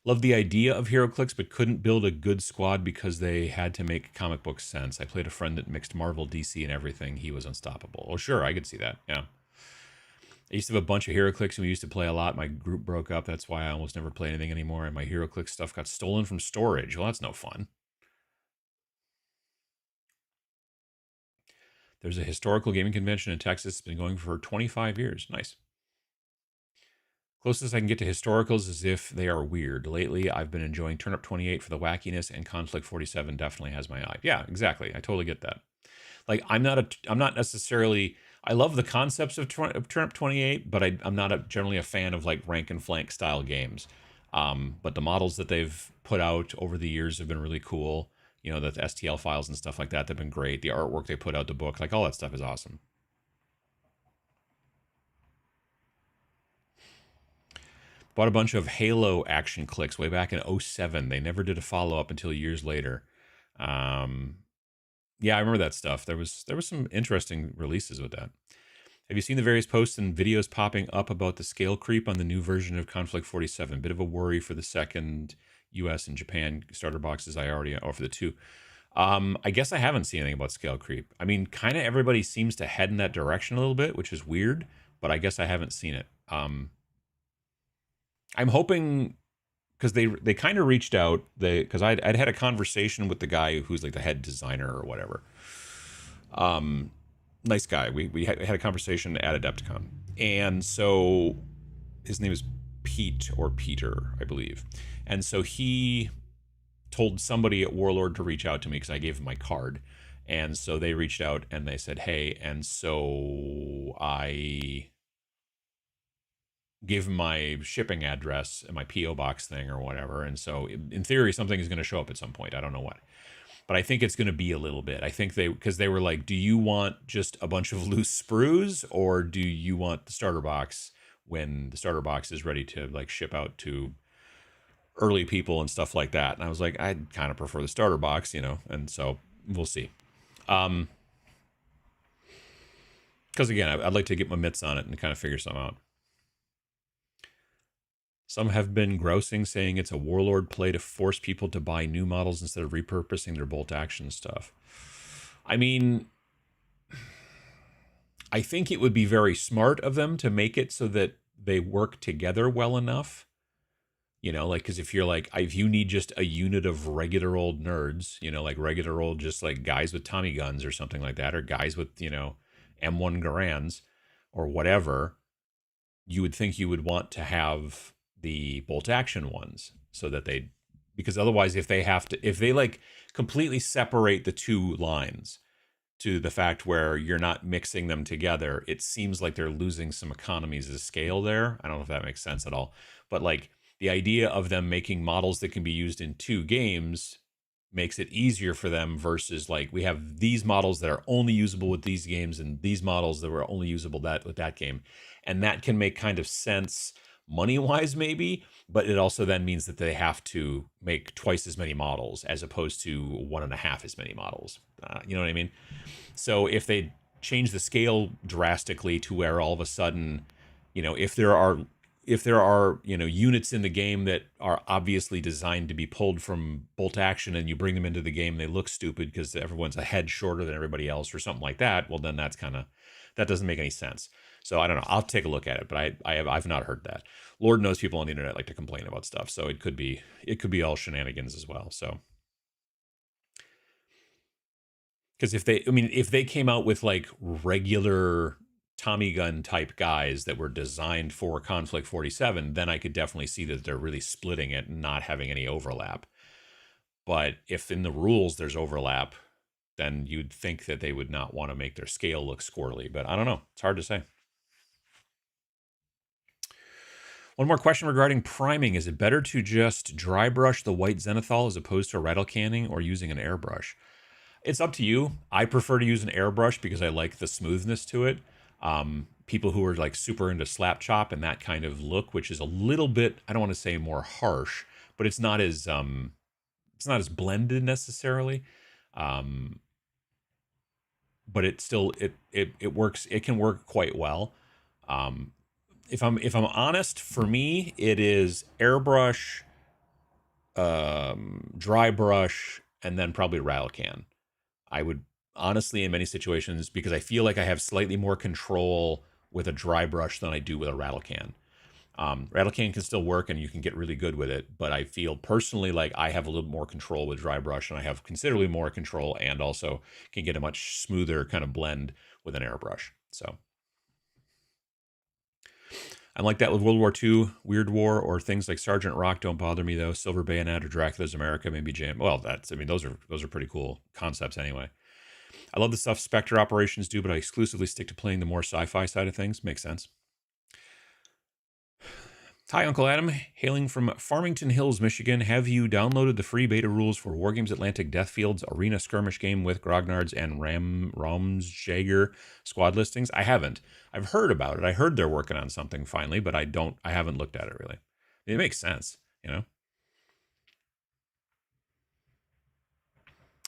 Love the idea of HeroClix, but couldn't build a good squad because they had to make comic book sense. I played a friend that mixed Marvel, DC, and everything. He was unstoppable. Oh, sure, I could see that. Yeah. I used to have a bunch of HeroClix, and we used to play a lot. My group broke up. That's why I almost never play anything anymore. And my HeroClix stuff got stolen from storage. Well, that's no fun. There's a historical gaming convention in Texas. It's been going for 25 years. Nice. Closest I can get to historicals is if they are weird. Lately, I've been enjoying Turnip 28 for the wackiness, and Conflict 47 definitely has my eye. Yeah, exactly. I totally get that. Like, I'm not necessarily. I love the concepts of Turnip 28, but I'm not generally a fan of like rank and flank style games. But the models that they've put out over the years have been really cool. You know, the STL files and stuff like that, they've been great. The artwork they put out, the book, like all that stuff is awesome. Bought a bunch of Halo action clicks way back in '07. They never did a follow up until years later. Um, yeah, I remember that stuff. There was some interesting releases with that. Have you seen the various posts and videos popping up about the scale creep on the new version of Conflict 47? Bit of a worry for the second US and Japan starter boxes I already offer the two. I guess I haven't seen anything about scale creep. I mean, kind of everybody seems to head in that direction a little bit, which is weird, but I guess I haven't seen it. I'm hoping because they kind of reached out. Because I'd had a conversation with the guy who's like the head designer or whatever. Nice guy. We had a conversation at Adepticon, and so his name is Pete or Peter, I believe, and so he told somebody at Warlord to reach out to me because I gave him my card, and so they reached out and they said, "Hey," and so I gave him my shipping address and my PO box thing or whatever, and so in theory something is going to show up at some point. I don't know what, but I think it's going to be a little bit. I think because they were like, do you want just a bunch of loose sprues or do you want the starter box when the starter box is ready to like ship out to early people and stuff like that? And I was like, I kind of prefer the starter box, you know, and so we'll see. Because again, I'd like to get my mitts on it and kind of figure some out. Some have been grousing, saying it's a warlord play to force people to buy new models instead of repurposing their bolt action stuff. I mean, I think it would be very smart of them to make it so that they work together well enough. You know, like, because if you're like, if you need just a unit of regular old nerds, you know, like regular old, just like guys with Tommy guns or something like that, or guys with, you know, M1 Garands or whatever, you would think you would want to have the bolt action ones so that they, because otherwise, if they like completely separate the two lines to the fact where you're not mixing them together, it seems like they're losing some economies of scale there. I don't know if that makes sense at all, but like the idea of them making models that can be used in two games makes it easier for them versus like we have these models that are only usable with these games and these models that were only usable with that game, and that can make kind of sense money wise maybe, but it also then means that they have to make twice as many models as opposed to one and a half as many models. You know what I mean? So if they change the scale drastically to where all of a sudden, you know, if there are you know units in the game that are obviously designed to be pulled from bolt action and you bring them into the game, they look stupid because everyone's a head shorter than everybody else or something like that, well then that doesn't make any sense. So I don't know, I'll take a look at it, but I've not heard that. Lord knows people on the internet like to complain about stuff, so it could be all shenanigans as well. So Because if they came out with like regular Tommy gun type guys that were designed for Conflict 47, then I could definitely see that they're really splitting it and not having any overlap. But if in the rules there's overlap, then you'd think that they would not want to make their scale look squirrely. But I don't know. It's hard to say. One more question regarding priming. Is it better to just dry brush the white zenithal as opposed to rattle canning or using an airbrush? It's up to you. I prefer to use an airbrush because I like the smoothness to it. People who are like super into slap chop and that kind of look, which is a little bit, I don't want to say more harsh, but it's not as blended necessarily. But it still it works. It can work quite well. If I'm honest, for me, it is airbrush, dry brush, and then probably rattle can. I would honestly, in many situations, because I feel like I have slightly more control with a dry brush than I do with a rattle can. Rattle can still work and you can get really good with it, but I feel personally like I have a little more control with dry brush and I have considerably more control and also can get a much smoother kind of blend with an airbrush. So I'm like that with World War II, Weird War, or things like Sergeant Rock don't bother me though. Silver Bayonet or Dracula's America, maybe Jam. Well, those are pretty cool concepts anyway. I love the stuff Spectre operations do, but I exclusively stick to playing the more sci-fi side of things. Makes sense. Hi, Uncle Adam. Hailing from Farmington Hills, Michigan. Have you downloaded the free beta rules for Wargames Atlantic Deathfield's arena skirmish game with Grognards and Ramsjager squad listings? I haven't. I've heard about it. I heard they're working on something finally, but I haven't looked at it really. It makes sense, you know?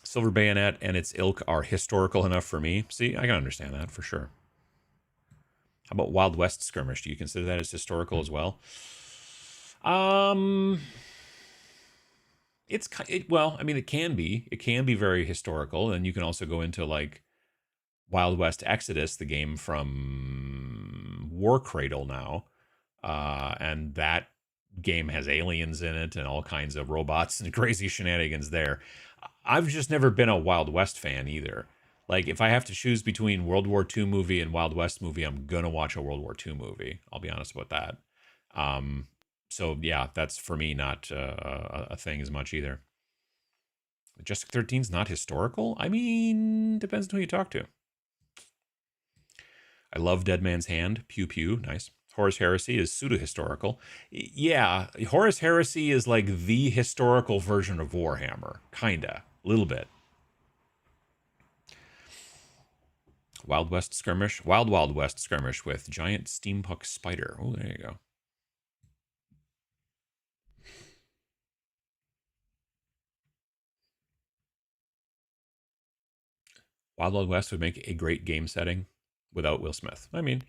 Silver Bayonet and its ilk are historical enough for me. See, I can understand that for sure. How about Wild West skirmish? Do you consider that as historical as well? Well, I mean, it can be very historical, and you can also go into like Wild West Exodus, the game from War Cradle now, and that game has aliens in it and all kinds of robots and crazy shenanigans there. I've just never been a Wild West fan either. Like, if I have to choose between World War II movie and Wild West movie, I'm gonna watch a World War II movie. I'll be honest about that. So yeah, that's for me not a thing as much either. Majestic 13's not historical? I mean, depends on who you talk to. I love Dead Man's Hand. Pew pew, nice. Horus Heresy is pseudo-historical. Yeah, Horus Heresy is like the historical version of Warhammer. Kinda. A little bit. Wild West Skirmish. Wild West Skirmish with giant steampunk spider. Oh, there you go. Wild West would make a great game setting without Will Smith. I mean,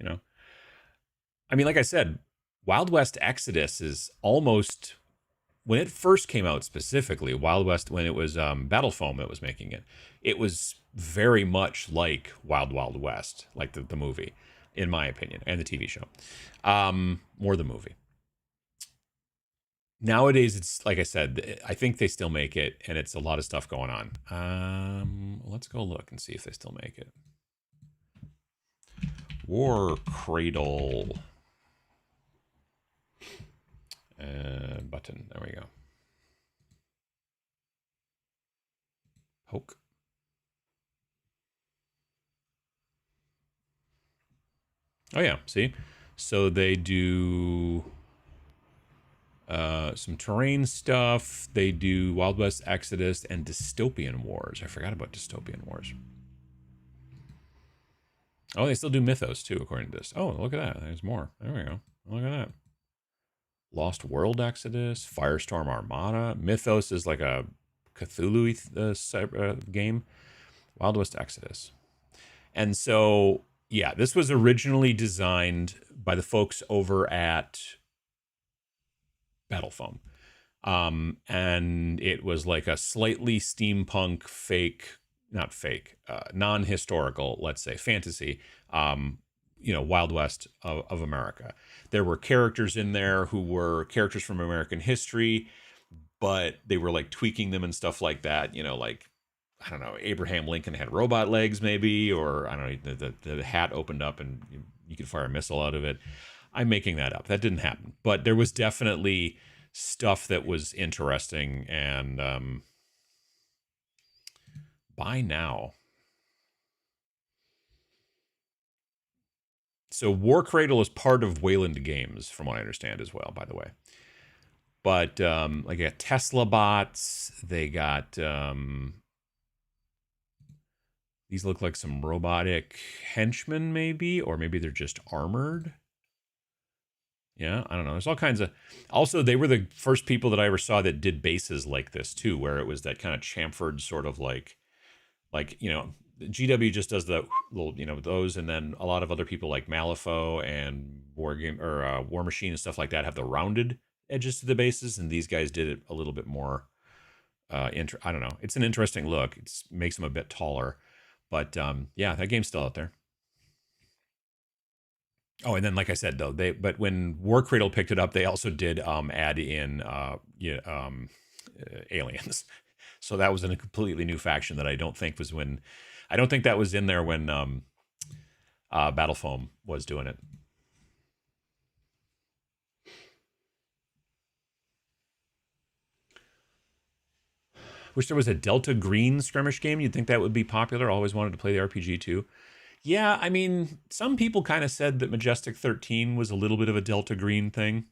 like I said, Wild West Exodus is almost, when it first came out specifically, Wild West, when it was Battle Foam that was making it, it was very much like Wild West, like the movie, in my opinion, and the TV show. More the movie. Nowadays, it's like I said, I think they still make it, and it's a lot of stuff going on. Let's go look and see if they still make it. War Cradle button. There we go. Poke. Oh yeah, see? So they do some terrain stuff. They do Wild West Exodus and Dystopian Wars. I forgot about Dystopian Wars. Oh, they still do Mythos too, according to this. Oh, look at that. There's more. There we go. Look at that. Lost World Exodus, Firestorm Armada. Mythos is like a Cthulhu game. Wild West Exodus. And so, yeah, this was originally designed by the folks over at Battle Foam. And it was like a slightly steampunk non-historical, let's say, fantasy, Wild West of America. There were characters in there who were characters from American history, but they were like tweaking them and stuff like that, like I don't know, Abraham Lincoln had robot legs, maybe, or I don't know, the hat opened up and you could fire a missile out of it. I'm making that up. That didn't happen, but there was definitely stuff that was interesting. And by now, so War Cradle is part of Wayland Games, from what I understand as well. By the way, but like, they got Tesla bots. They got these look like some robotic henchmen, maybe, or maybe they're just armored. Yeah, I don't know. There's all kinds of. Also, they were the first people that I ever saw that did bases like this too, where it was that kind of chamfered sort of like GW just does the little those, and then a lot of other people like Malifaux and War Machine and stuff like that have the rounded edges to the bases, and these guys did it a little bit more. I don't know. It's an interesting look. It makes them a bit taller, but yeah, that game's still out there. Oh, and then like I said though, but when War Cradle picked it up, they also did add in aliens. So that was a completely new faction that I don't think that was in there when Battle Foam was doing it. Wish there was a Delta Green skirmish game. You'd think that would be popular. Always wanted to play the RPG too. Yeah, I mean, some people kind of said that Majestic 13 was a little bit of a Delta Green thing.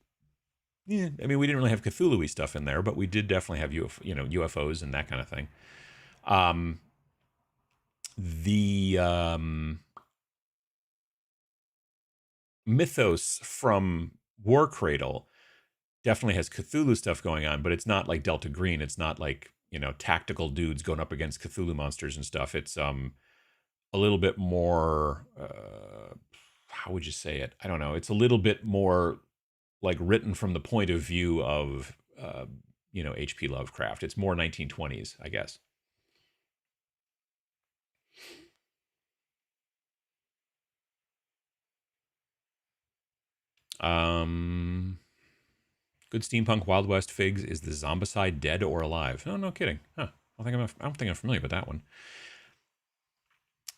Yeah, I mean, we didn't really have Cthulhu-y stuff in there, but we did definitely have UFOs and that kind of thing. The mythos from War Cradle definitely has Cthulhu stuff going on, but it's not like Delta Green. It's not like tactical dudes going up against Cthulhu monsters and stuff. It's a little bit more how would you say it? I don't know. It's a little bit more like written from the point of view of H.P. Lovecraft. It's more 1920s, I guess. Good steampunk Wild West figs. Is the Zombicide dead or alive? No, no kidding. Huh. I don't think I'm familiar with that one.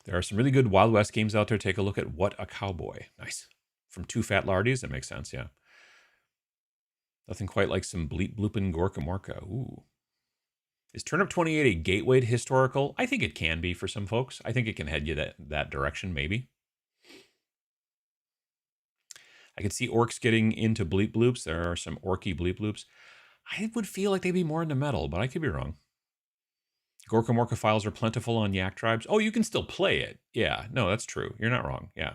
There are some really good Wild West games out there. Take a look at What a Cowboy. Nice. From Two Fat Lardies. That makes sense, yeah. Nothing quite like some Bleep Bloopin' Gorka Morka. Ooh. Is Turnip 28 a gateway to historical? I think it can be for some folks. I think it can head you that direction, maybe. I could see orcs getting into Bleep Bloops. There are some orky Bleep Bloops. I would feel like they'd be more into metal, but I could be wrong. Gorka Morka files are plentiful on Yak tribes. Oh, you can still play it. Yeah, no, that's true. You're not wrong. Yeah.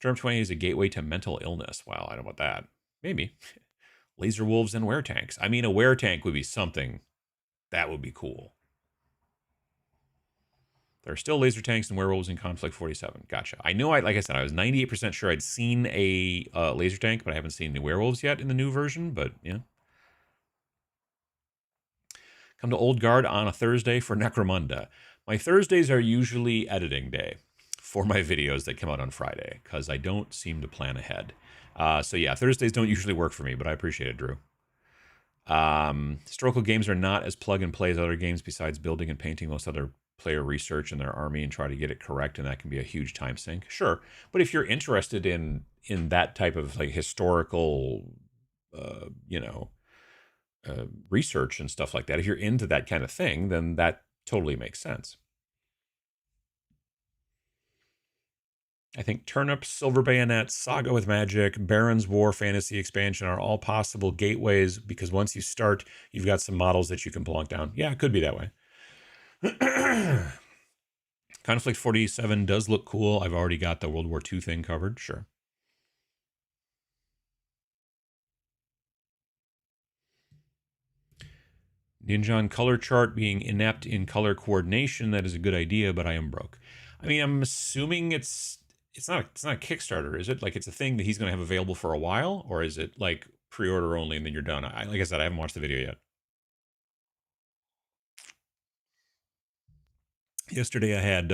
Turnip 28 is a gateway to mental illness. Wow, I don't know about that. Maybe. Laser wolves and were tanks. I mean, a were tank would be something. That would be cool. There are still laser tanks and werewolves in Conflict 47. Gotcha. I know, like I said, I was 98% sure I'd seen a laser tank, but I haven't seen the werewolves yet in the new version, but yeah. Come to Old Guard on a Thursday for Necromunda. My Thursdays are usually editing day for my videos that come out on Friday, because I don't seem to plan ahead. So yeah, Thursdays don't usually work for me, but I appreciate it, Drew. Historical games are not as plug and play as other games. Besides building and painting, most other player research in their army and try to get it correct, and that can be a huge time sink. Sure, but if you're interested in that type of like historical, research and stuff like that, if you're into that kind of thing, then that totally makes sense. I think Turnips, Silver Bayonet, Saga with Magic, Baron's War Fantasy Expansion are all possible gateways, because once you start, you've got some models that you can plonk down. Yeah, it could be that way. Conflict 47 does look cool. I've already got the World War II thing covered. Sure. Ninja color chart being inept in color coordination. That is a good idea, but I am broke. I mean, I'm assuming it's not a Kickstarter, is it? Like, it's a thing that he's going to have available for a while, or is it like pre-order only and then you're done? Like I said, I haven't watched the video yet. Yesterday I had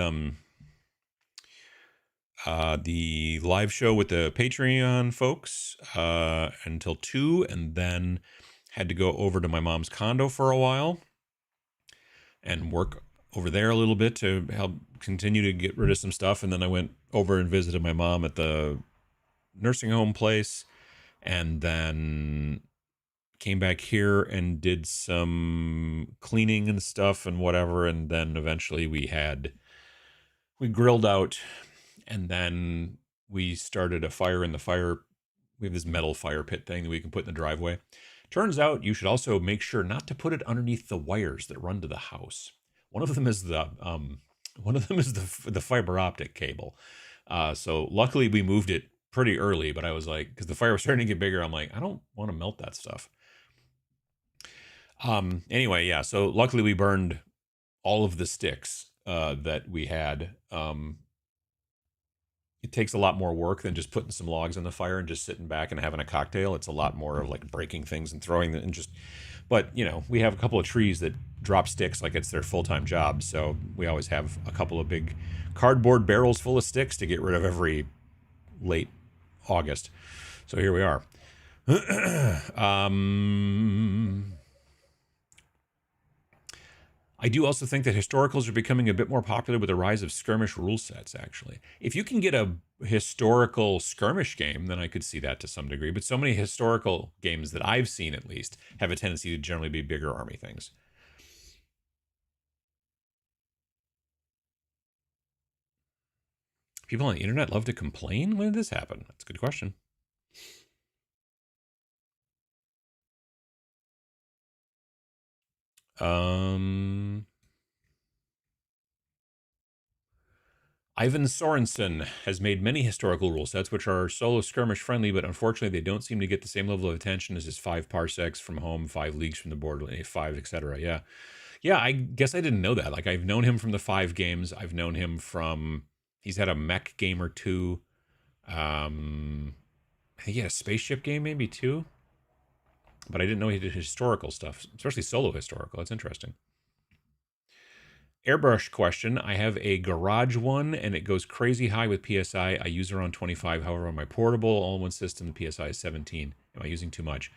the live show with the Patreon folks until 2, and then had to go over to my mom's condo for a while. and work over there a little bit to help continue to get rid of some stuff. And then I went over and visited my mom at the nursing home place, and then came back here and did some cleaning and stuff and whatever. And then eventually we grilled out, and then we started a fire in the fire. We have this metal fire pit thing that we can put in the driveway. Turns out you should also make sure not to put it underneath the wires that run to the house. One of them is the fiber optic cable. So luckily we moved it pretty early, but I was like, because the fire was starting to get bigger, I'm like, I don't want to melt that stuff. Anyway, yeah. So luckily we burned all of the sticks that we had. It takes a lot more work than just putting some logs on the fire and just sitting back and having a cocktail. It's a lot more of like breaking things and throwing them and just, but you know, we have a couple of trees that drop sticks like it's their full-time job. So we always have a couple of big cardboard barrels full of sticks to get rid of every late August. So here we are. I do also think that historicals are becoming a bit more popular with the rise of skirmish rule sets, actually. If you can get a historical skirmish game, then I could see that to some degree. But so many historical games that I've seen, at least, have a tendency to generally be bigger army things. People on the internet love to complain? When did this happen? That's a good question. Ivan Sorensen has made many historical rule sets which are solo skirmish friendly, but unfortunately they don't seem to get the same level of attention as his 5 parsecs from home, 5 leagues from the board, 5, etc. Yeah. Yeah, I guess I didn't know that. Like, I've known him from the 5 games. I've known him from, he's had a mech game or two. I think he had a spaceship game maybe too. But I didn't know he did historical stuff, especially solo historical. That's interesting. Airbrush question. I have a garage one and it goes crazy high with PSI. I use around 25. However, on my portable all-in-one system, the PSI is 17. Am I using too much?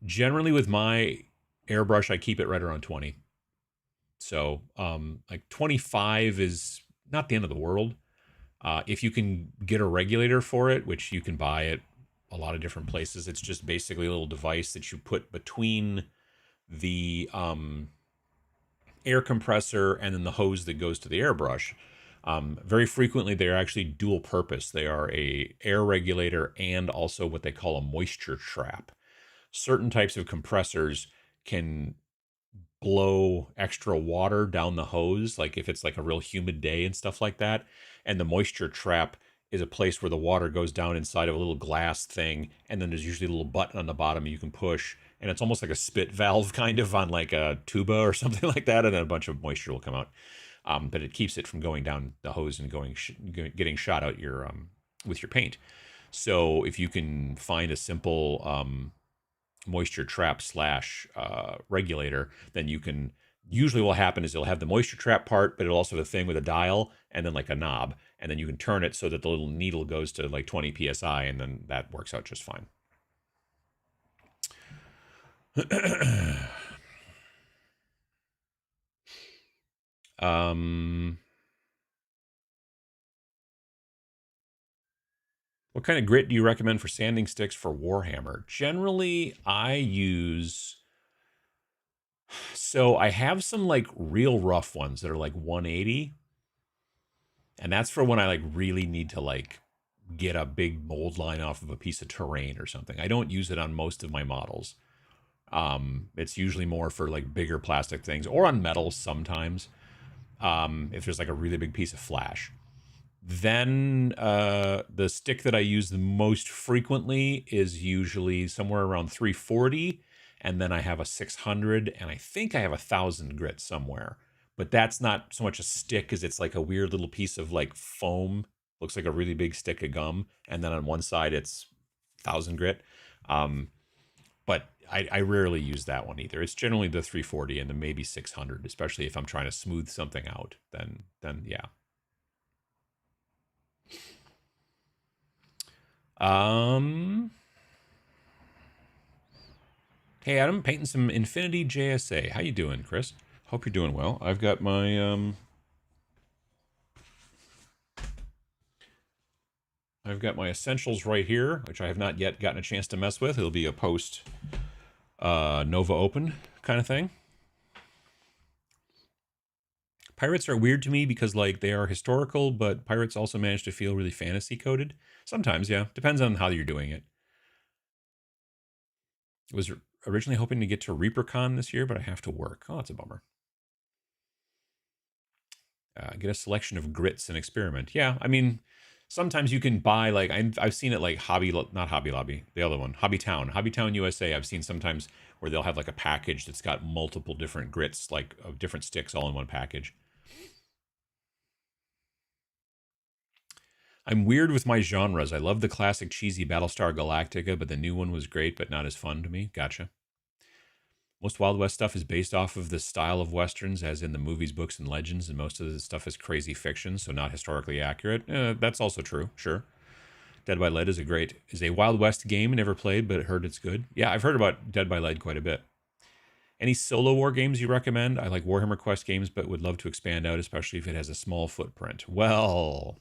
Generally, with my airbrush, I keep it right around 20. So, like 25 is not the end of the world. If you can get a regulator for it, which you can buy at a lot of different places, it's just basically a little device that you put between the air compressor and then the hose that goes to the airbrush. Very frequently, they're actually dual purpose. They are a air regulator and also what they call a moisture trap. Certain types of compressors can blow extra water down the hose, like if it's like a real humid day and stuff like that. And the moisture trap is a place where the water goes down inside of a little glass thing, and then there's usually a little button on the bottom you can push, and it's almost like a spit valve kind of on like a tuba or something like that, and then a bunch of moisture will come out. But it keeps it from going down the hose and getting shot out your with your paint. So if you can find a simple moisture trap slash regulator, then you can, usually what will happen is it'll have the moisture trap part, but it'll also have a thing with a dial and then like a knob, and then you can turn it so that the little needle goes to like 20 psi, and then that works out just fine. What kind of grit do you recommend for sanding sticks for Warhammer? Generally, I use, so I have some like real rough ones that are like 180, and that's for when I like really need to like get a big mold line off of a piece of terrain or something. I don't use it on most of my models. It's usually more for like bigger plastic things or on metal sometimes. If there's like a really big piece of flash. Then the stick that I use the most frequently is usually somewhere around 340, and then I have a 600, and I think I have 1,000 grit somewhere. But that's not so much a stick as it's like a weird little piece of like foam. Looks like a really big stick of gum, and then on one side it's 1,000 grit. But I rarely use that one either. It's generally the 340 and the maybe 600, especially if I'm trying to smooth something out. Then yeah. Hey Adam, painting some Infinity JSA. How you doing, Chris? Hope you're doing well. I've got my essentials right here, which I have not yet gotten a chance to mess with. It'll be a post Nova Open kind of thing. Pirates are weird to me because like they are historical, but pirates also manage to feel really fantasy coded. Sometimes, yeah. Depends on how you're doing it. I was originally hoping to get to ReaperCon this year, but I have to work. Oh, that's a bummer. Get a selection of grits and experiment. Yeah, I mean, sometimes you can buy like I've seen it like not Hobby Lobby, the other one, Hobby Town USA. I've seen sometimes where they'll have like a package that's got multiple different grits, like of different sticks, all in one package. I'm weird with my genres. I love the classic cheesy Battlestar Galactica, but the new one was great, but not as fun to me. Gotcha. Most Wild West stuff is based off of the style of westerns, as in the movies, books, and legends, and most of the stuff is crazy fiction, so not historically accurate. That's also true. Sure. Dead by Lead is a Wild West game. Never played, but heard it's good. Yeah, I've heard about Dead by Lead quite a bit. Any solo war games you recommend? I like Warhammer Quest games, but would love to expand out, especially if it has a small footprint. Well,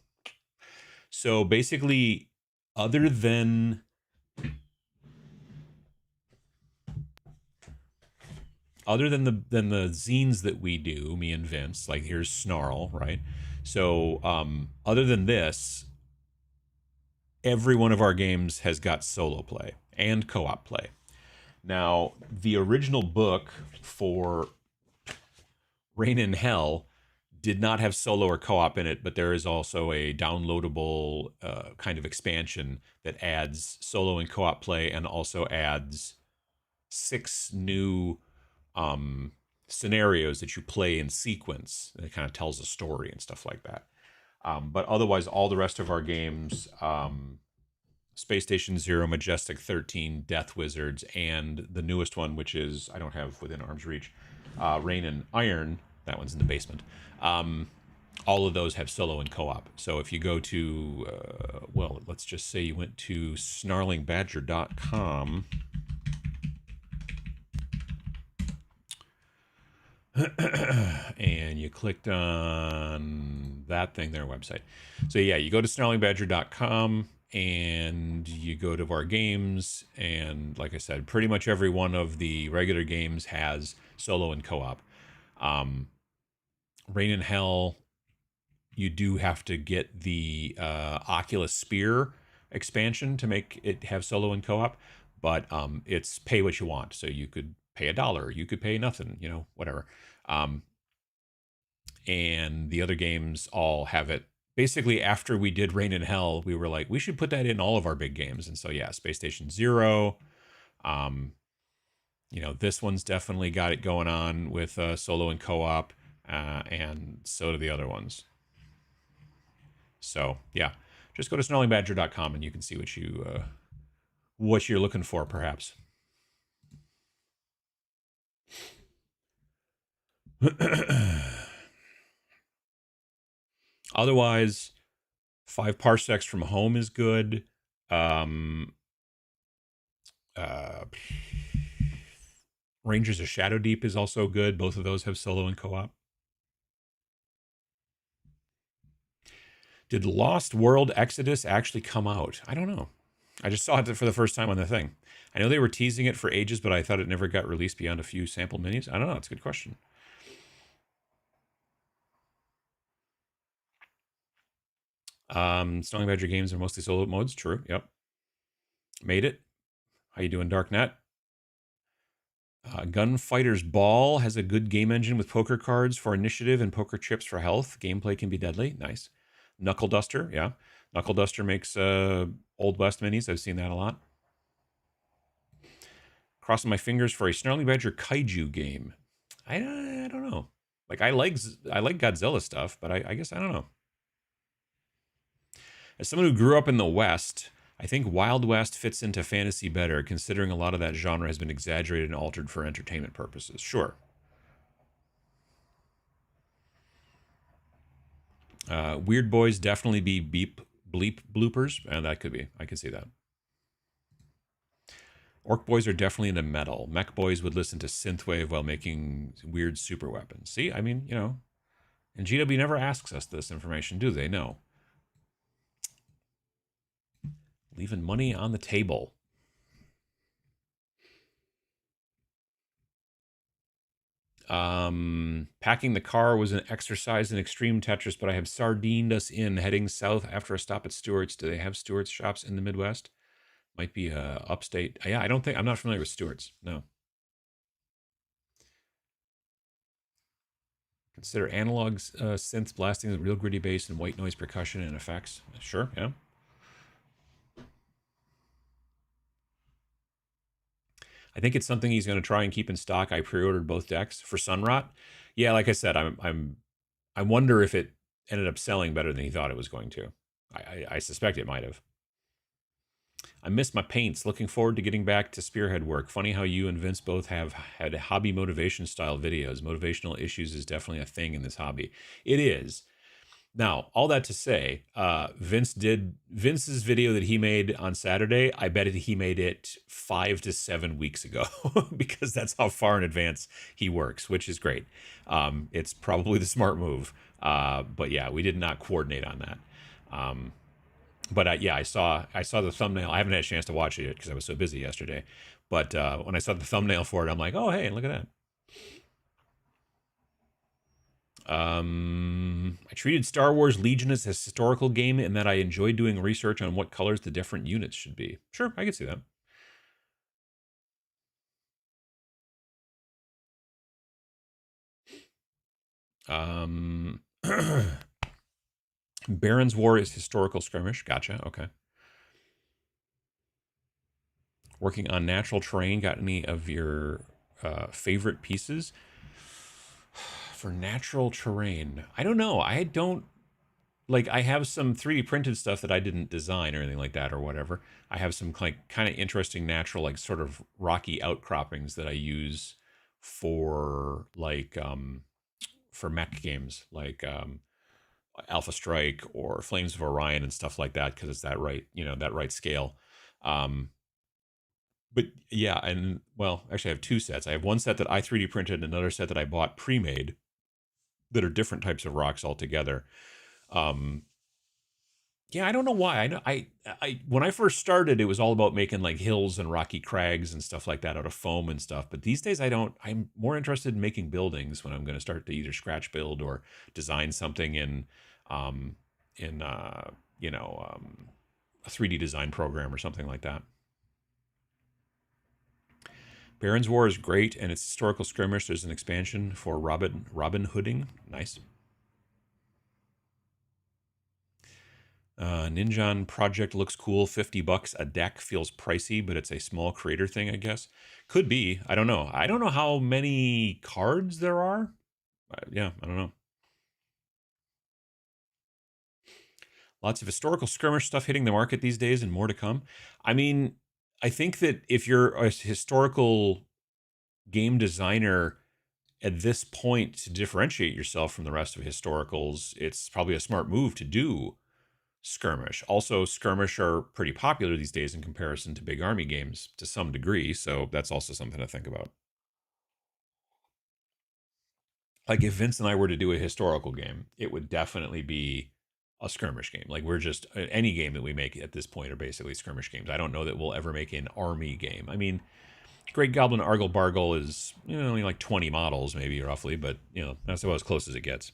so basically, other than the zines that we do, me and Vince, like here's Snarl, right? So other than this, every one of our games has got solo play and co-op play. Now, the original book for Rain in Hell did not have solo or co-op in it, but there is also a downloadable kind of expansion that adds solo and co-op play and also adds 6 new scenarios that you play in sequence. And it kind of tells a story and stuff like that. But otherwise, all the rest of our games, Space Station Zero, Majestic 13, Death Wizards, and the newest one, which is I don't have within arm's reach, Rain and Iron. That one's in the basement. All of those have solo and co-op. So if you go to, well, let's just say you went to snarlingbadger.com. And you clicked on that thing, their website. So yeah, you go to snarlingbadger.com and you go to our games, and like I said, pretty much every one of the regular games has solo and co-op. Rain in Hell, you do have to get the Oculus Spear expansion to make it have solo and co-op, but it's pay what you want. So you could pay $1, you could pay nothing, whatever. And the other games all have it. Basically, after we did Rain in Hell, we were like, we should put that in all of our big games. And so, yeah, Space Station Zero. This one's definitely got it going on with solo and co-op, and so do the other ones. So, yeah, just go to snarlingbadger.com and you can see what you're looking for, perhaps. Otherwise, 5 parsecs from home is good. Rangers of Shadow Deep is also good. Both of those have solo and co-op. Did Lost World Exodus actually come out? I don't know. I just saw it for the first time on the thing. I know they were teasing it for ages, but I thought it never got released beyond a few sample minis. I don't know. It's a good question. Snarling Badger games are mostly solo modes. True. Yep. Made it. How you doing, Darknet? Gunfighter's Ball has a good game engine with poker cards for initiative and poker chips for health. Gameplay can be deadly. Nice. Knuckle Duster. Yeah. Knuckle Duster makes Old West minis. I've seen that a lot. Crossing my fingers for a Snarling Badger Kaiju game. I don't know. Like I like Godzilla stuff, but I guess I don't know. As someone who grew up in the West, I think Wild West fits into fantasy better, considering a lot of that genre has been exaggerated and altered for entertainment purposes. Sure. Weird Boys definitely be bleep bloopers, and that could be. I could see that. Orc boys are definitely into metal. Mech boys would listen to synthwave while making weird super weapons. See, I mean, and GW never asks us this information, do they? No. Leaving money on the table. Packing the car was an exercise in extreme Tetris, but I have sardined us in heading south after a stop at Stewart's. Do they have Stewart's shops in the Midwest? Might be upstate. Yeah, I'm not familiar with Stewart's. No. Consider analog synths blasting with real gritty bass and white noise percussion and effects. Sure, yeah. I think it's something he's going to try and keep in stock. I pre-ordered both decks for Sunrot. Yeah, like I said, I wonder if it ended up selling better than he thought it was going to. I suspect it might have. I miss my paints. Looking forward to getting back to Spearhead work. Funny how you and Vince both have had hobby motivation style videos. Motivational issues is definitely a thing in this hobby. It is. Now, all that to say, Vince's video that he made on Saturday. I bet he made it 5 to 7 weeks ago because that's how far in advance he works, which is great. It's probably the smart move. But yeah, we did not coordinate on that. But yeah, I saw the thumbnail. I haven't had a chance to watch it yet because I was so busy yesterday. But when I saw the thumbnail for it, I'm like, oh hey, look at that. I treated Star Wars Legion as a historical game in that I enjoyed doing research on what colors the different units should be. Sure, I could see that. Baron's War is historical skirmish. Gotcha. Okay. Working on natural terrain. Got any of your favorite pieces for natural terrain? I don't know. I don't like. I have some 3D printed stuff that I didn't design or anything like that or whatever. I have some like kind of interesting natural, like sort of rocky outcroppings that I use for like for mech games like Alpha Strike or Flames of Orion and stuff like that because it's that right, that right scale. Um, but yeah, and well, actually, I have two sets. I have one set that I 3D printed, and another set that I bought pre-made that are different types of rocks altogether. Um, yeah, I don't know why. I know I when I first started, it was all about making like hills and rocky crags and stuff like that out of foam and stuff. But these days, I don't. I'm more interested in making buildings when I'm going to start to either scratch build or design something um, in a 3D design program or something like that. Baron's War is great, and it's historical skirmish. There's an expansion for Robin Hooding. Nice. Ninjan Project looks cool. $50 a deck feels pricey, but it's a small creator thing, I guess. Could be. I don't know. I don't know how many cards there are. Yeah, I don't know. Lots of historical skirmish stuff hitting the market these days, and more to come. I mean, I think that if you're a historical game designer at this point to differentiate yourself from the rest of historicals, it's probably a smart move to do skirmish. Also, skirmish are pretty popular these days in comparison to big army games to some degree, so that's also something to think about. Like if Vince and I were to do a historical game, it would definitely be a skirmish game. Like we're just any game that we make at this point are basically skirmish games. I don't know that we'll ever make an army game. I mean, Great Goblin Argle Bargle is only like 20 models maybe roughly, but that's about as close as it gets.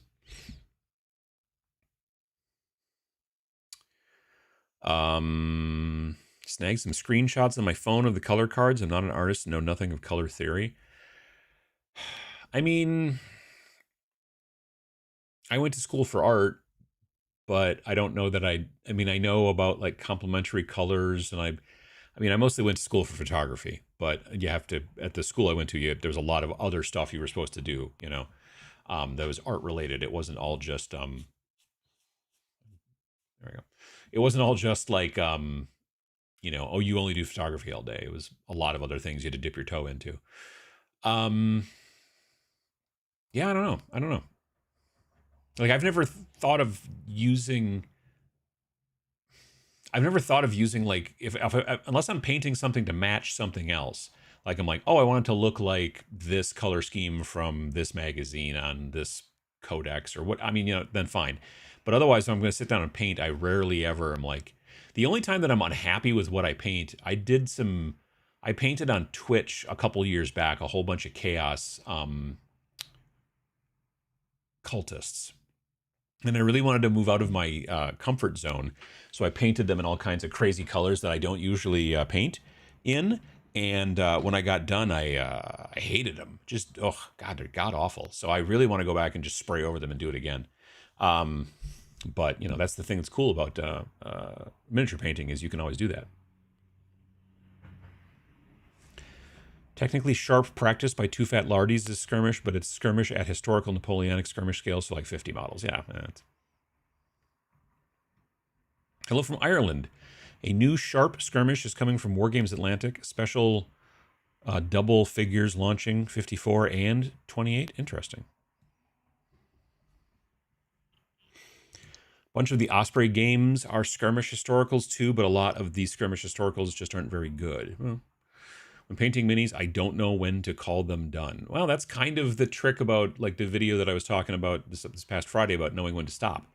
Snagged some screenshots on my phone of the color cards. I'm not an artist, know nothing of color theory. I mean, I went to school for art, but I don't know that I mean, I know about like complementary colors, and I mostly went to school for photography, but you have to, at the school I went to, there was a lot of other stuff you were supposed to do, that was art related. It wasn't all just, there we go. It wasn't all just like, oh, you only do photography all day. It was a lot of other things you had to dip your toe into. Um, yeah, I don't know. I don't know. Like I've never thought of using. I've never thought of using like unless I'm painting something to match something else. Like I'm like, oh, I want it to look like this color scheme from this magazine on this codex or what. I mean, then fine. But otherwise, if I'm going to sit down and paint, I rarely ever am like. The only time that I'm unhappy with what I paint, I painted on Twitch a couple years back a whole bunch of chaos cultists, and I really wanted to move out of my comfort zone. So I painted them in all kinds of crazy colors that I don't usually paint in. And when I got done, I hated them. Just, oh, God, they're god awful. So I really want to go back and just spray over them and do it again. But, that's the thing that's cool about miniature painting is you can always do that. Technically, sharp practice by Two Fat Lardies is skirmish, but it's skirmish at historical Napoleonic skirmish scale, so like 50 models. Yeah. Hello from Ireland. A new sharp skirmish is coming from Wargames Atlantic. Special double figures launching 54 and 28. Interesting. A bunch of the Osprey games are skirmish historicals too, but a lot of these skirmish historicals just aren't very good. Well, when painting minis, I don't know when to call them done. Well, that's kind of the trick about like the video that I was talking about this past Friday about knowing when to stop.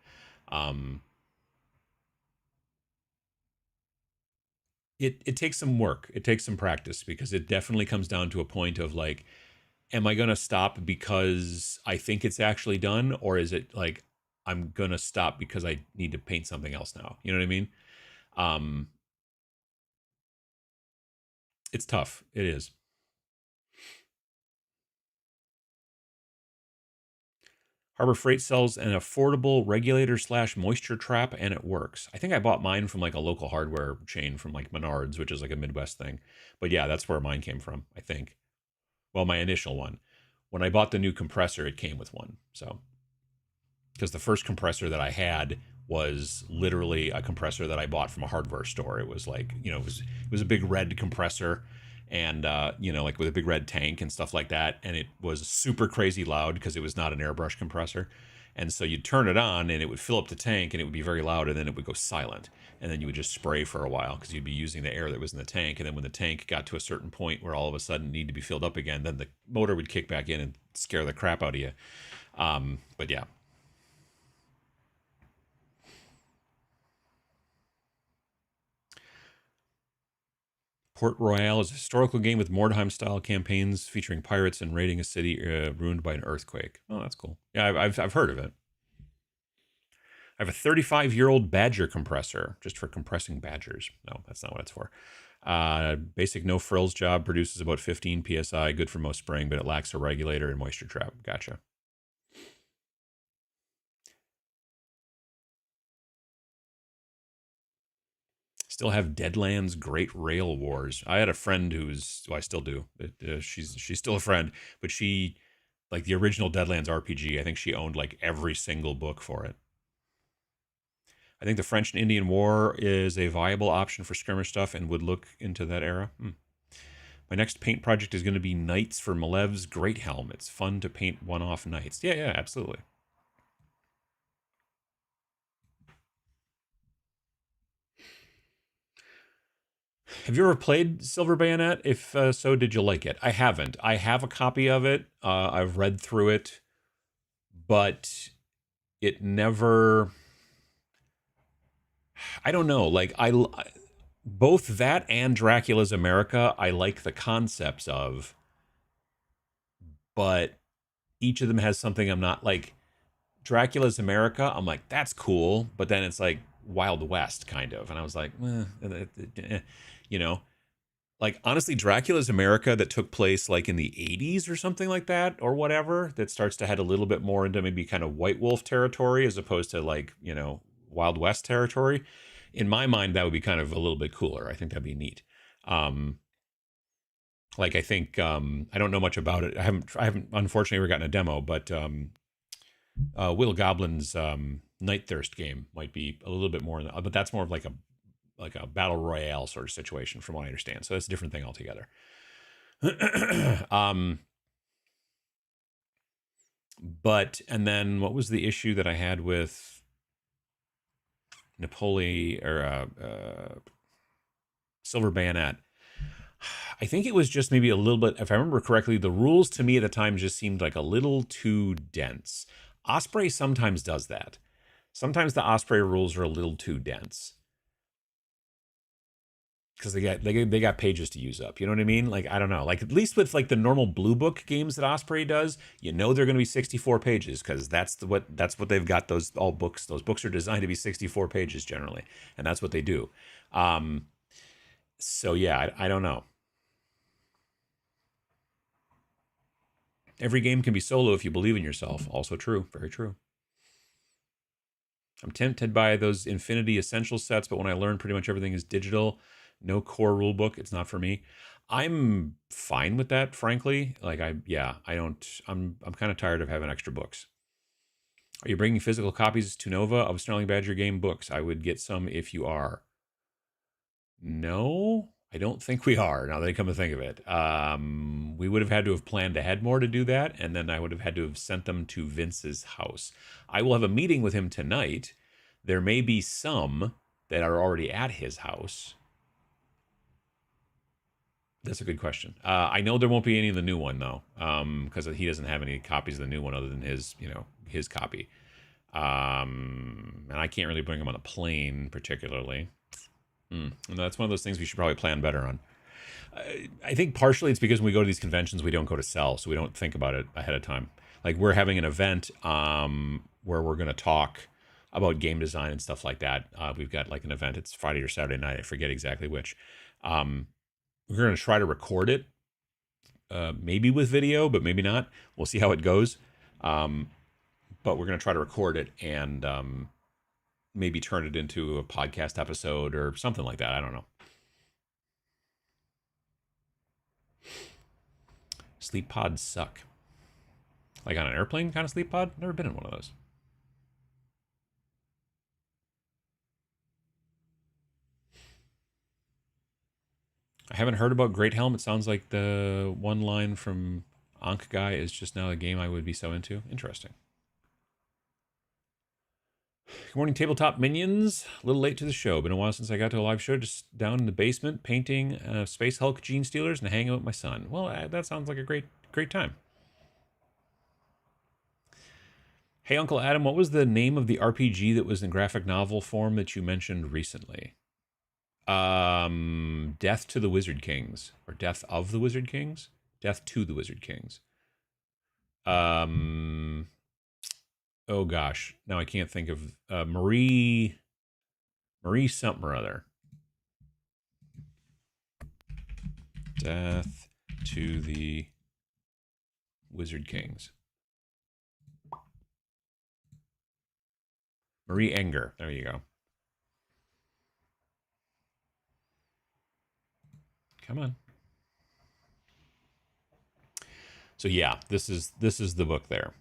It takes some work. It takes some practice because it definitely comes down to a point of like, am I going to stop because I think it's actually done? Or is it like, I'm going to stop because I need to paint something else now? You know what I mean? It's tough. It is. Harbor Freight sells an affordable regulator / moisture trap, and it works. I think I bought mine from like a local hardware chain from like Menards, which is like a Midwest thing. But yeah, that's where mine came from, I think. Well, my initial one. When I bought the new compressor, it came with one. So, because the first compressor that I had was literally a compressor that I bought from a hardware store. It was like, it was a big red compressor and like with a big red tank and stuff like that, and it was super crazy loud because it was not an airbrush compressor. And so you'd turn it on and it would fill up the tank and it would be very loud, and then it would go silent, and then you would just spray for a while because you'd be using the air that was in the tank. And then when the tank got to a certain point where all of a sudden it needed to be filled up again, then the motor would kick back in and scare the crap out of you. But yeah. Port Royale is a historical game with Mordheim-style campaigns featuring pirates and raiding a city ruined by an earthquake. Oh, that's cool. Yeah, I've heard of it. I have a 35-year-old Badger compressor, just for compressing badgers. No, that's not what it's for. Basic no frills job, produces about 15 psi, good for most spraying, but it lacks a regulator and moisture trap. Gotcha. Still have Deadlands Great Rail Wars. I had a friend well, I still do. She's still a friend, but she, like the original Deadlands RPG, I think she owned like every single book for it. I think the French and Indian War is a viable option for skirmish stuff and would look into that era. My next paint project is going to be Knights for Malev's Great Helm. It's fun to paint one-off knights. Yeah, absolutely. Have you ever played Silver Bayonet? If so, did you like it? I haven't. I have a copy of it. I've read through it, but it never. I don't know. Like both that and Dracula's America, I like the concepts of, but each of them has something I'm not like. Dracula's America, I'm like, that's cool, but then it's like Wild West kind of, and I was like, you know, like honestly, Dracula's America that took place like in the 80s or something like that, or whatever, that starts to head a little bit more into maybe kind of White Wolf territory as opposed to like, Wild West territory. In my mind, that would be kind of a little bit cooler. I think that'd be neat. Um, like I think I don't know much about it. I haven't unfortunately ever gotten a demo, but Will Goblin's Night Thirst game might be a little bit more, but that's more of like a battle royale sort of situation, from what I understand. So that's a different thing altogether. But and then what was the issue that I had with Napoli or Silver Bayonet. I think it was just maybe a little bit, if I remember correctly, the rules to me at the time just seemed like a little too dense. Osprey sometimes does that. Sometimes the Osprey rules are a little too dense because they got pages to use up. You know what I mean? Like, I don't know. Like, at least with like the normal Blue Book games that Osprey does, you know they're going to be 64 pages because that's what they've got. Those all books. Those books are designed to be 64 pages generally, and that's what they do. So yeah, I don't know. Every game can be solo if you believe in yourself. Also true. Very true. I'm tempted by those Infinity Essential sets, but when I learn pretty much everything is digital, no core rule book, it's not for me. I'm fine with that, frankly. Like I don't. I'm kind of tired of having extra books. Are you bringing physical copies to Nova of Snarling Badger game books? I would get some if you are. No, I don't think we are. Now that I come to think of it, we would have had to have planned ahead more to do that, and then I would have had to have sent them to Vince's house. I will have a meeting with him tonight. There may be some that are already at his house. That's a good question. I know there won't be any of the new one though, because he doesn't have any copies of the new one other than his copy. And I can't really bring him on a plane particularly. And that's one of those things we should probably plan better on. I think partially it's because when we go to these conventions, we don't go to sell, so we don't think about it ahead of time. Like we're having an event where we're going to talk about game design and stuff like that. We've got like an event. It's Friday or Saturday night. I forget exactly which. We're going to try to record it, maybe with video, but maybe not. We'll see how it goes. But we're going to try to record it and maybe turn it into a podcast episode or something like that. I don't know. Sleep pods suck. Like on an airplane kind of sleep pod? Never been in one of those. I haven't heard about Great Helm. It sounds like the one line from Ankh Guy is just now a game I would be so into. Interesting. Good morning, Tabletop Minions. A little late to the show. Been a while since I got to a live show. Just down in the basement painting Space Hulk Gene Stealers and hanging out with my son. Well, that sounds like a great time. Hey, Uncle Adam, what was the name of the RPG that was in graphic novel form that you mentioned recently? Death to the Wizard Kings or Death of the Wizard Kings? Death to the Wizard Kings. Um, oh gosh, now I can't think of Marie something or other. Death to the Wizard Kings. Marie Enger. There you go. Come on. So yeah, this is the book there.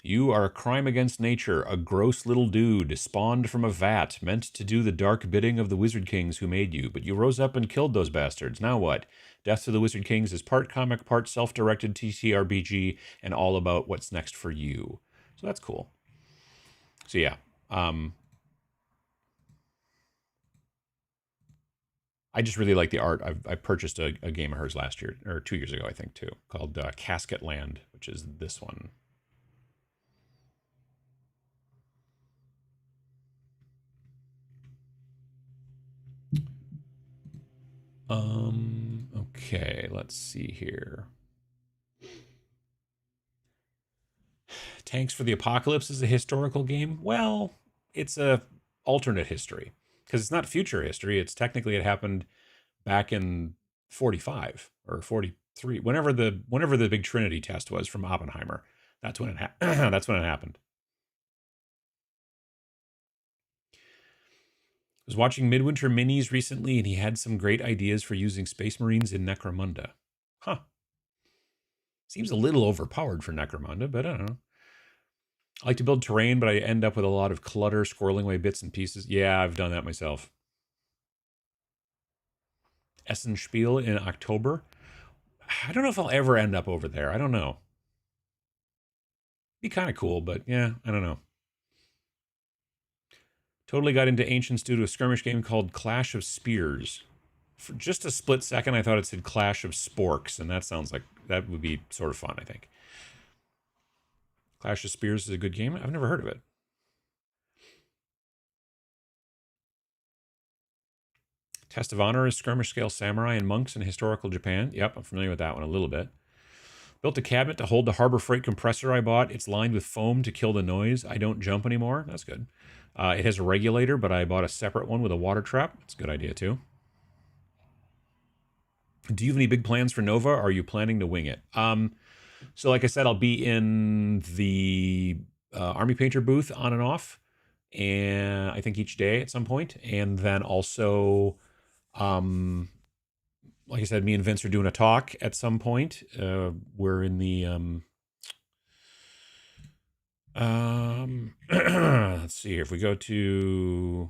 You are a crime against nature, a gross little dude, spawned from a vat, meant to do the dark bidding of the Wizard Kings who made you, but you rose up and killed those bastards. Now what? Death to the Wizard Kings is part comic, part self-directed TTRPG, and all about what's next for you. So that's cool. So yeah, I just really like the art. I purchased a game of hers last year, or 2 years ago, I think, too, called Casket Land, which is this one. Okay, let's see here. Tanks for the Apocalypse is a historical game. Well, it's a alternate history because it's not future history. It's technically it happened back in 45 or 43, whenever the big Trinity test was from Oppenheimer. That's when it that's when it happened. I was watching Midwinter Minis recently, and he had some great ideas for using Space Marines in Necromunda. Huh. Seems a little overpowered for Necromunda, but I don't know. I like to build terrain, but I end up with a lot of clutter, squirreling away bits and pieces. Yeah, I've done that myself. Essenspiel in October. I don't know if I'll ever end up over there. I don't know. Be kind of cool, but yeah, I don't know. Totally got into Ancients due to a skirmish game called Clash of Spears. For just a split second, I thought it said Clash of Sporks, and that sounds like that would be sort of fun, I think. Clash of Spears is a good game. I've never heard of it. Test of Honor is skirmish scale samurai and monks in historical Japan. Yep, I'm familiar with that one a little bit. Built a cabinet to hold the Harbor Freight compressor I bought. It's lined with foam to kill the noise. I don't jump anymore. That's good. It has a regulator, but I bought a separate one with a water trap. That's a good idea, too. Do you have any big plans for Nova, or are you planning to wing it? So like I said, I'll be in the Army Painter booth on and off, and I think each day at some point. And then also, like I said, me and Vince are doing a talk at some point. We're in the let's see here. If we go to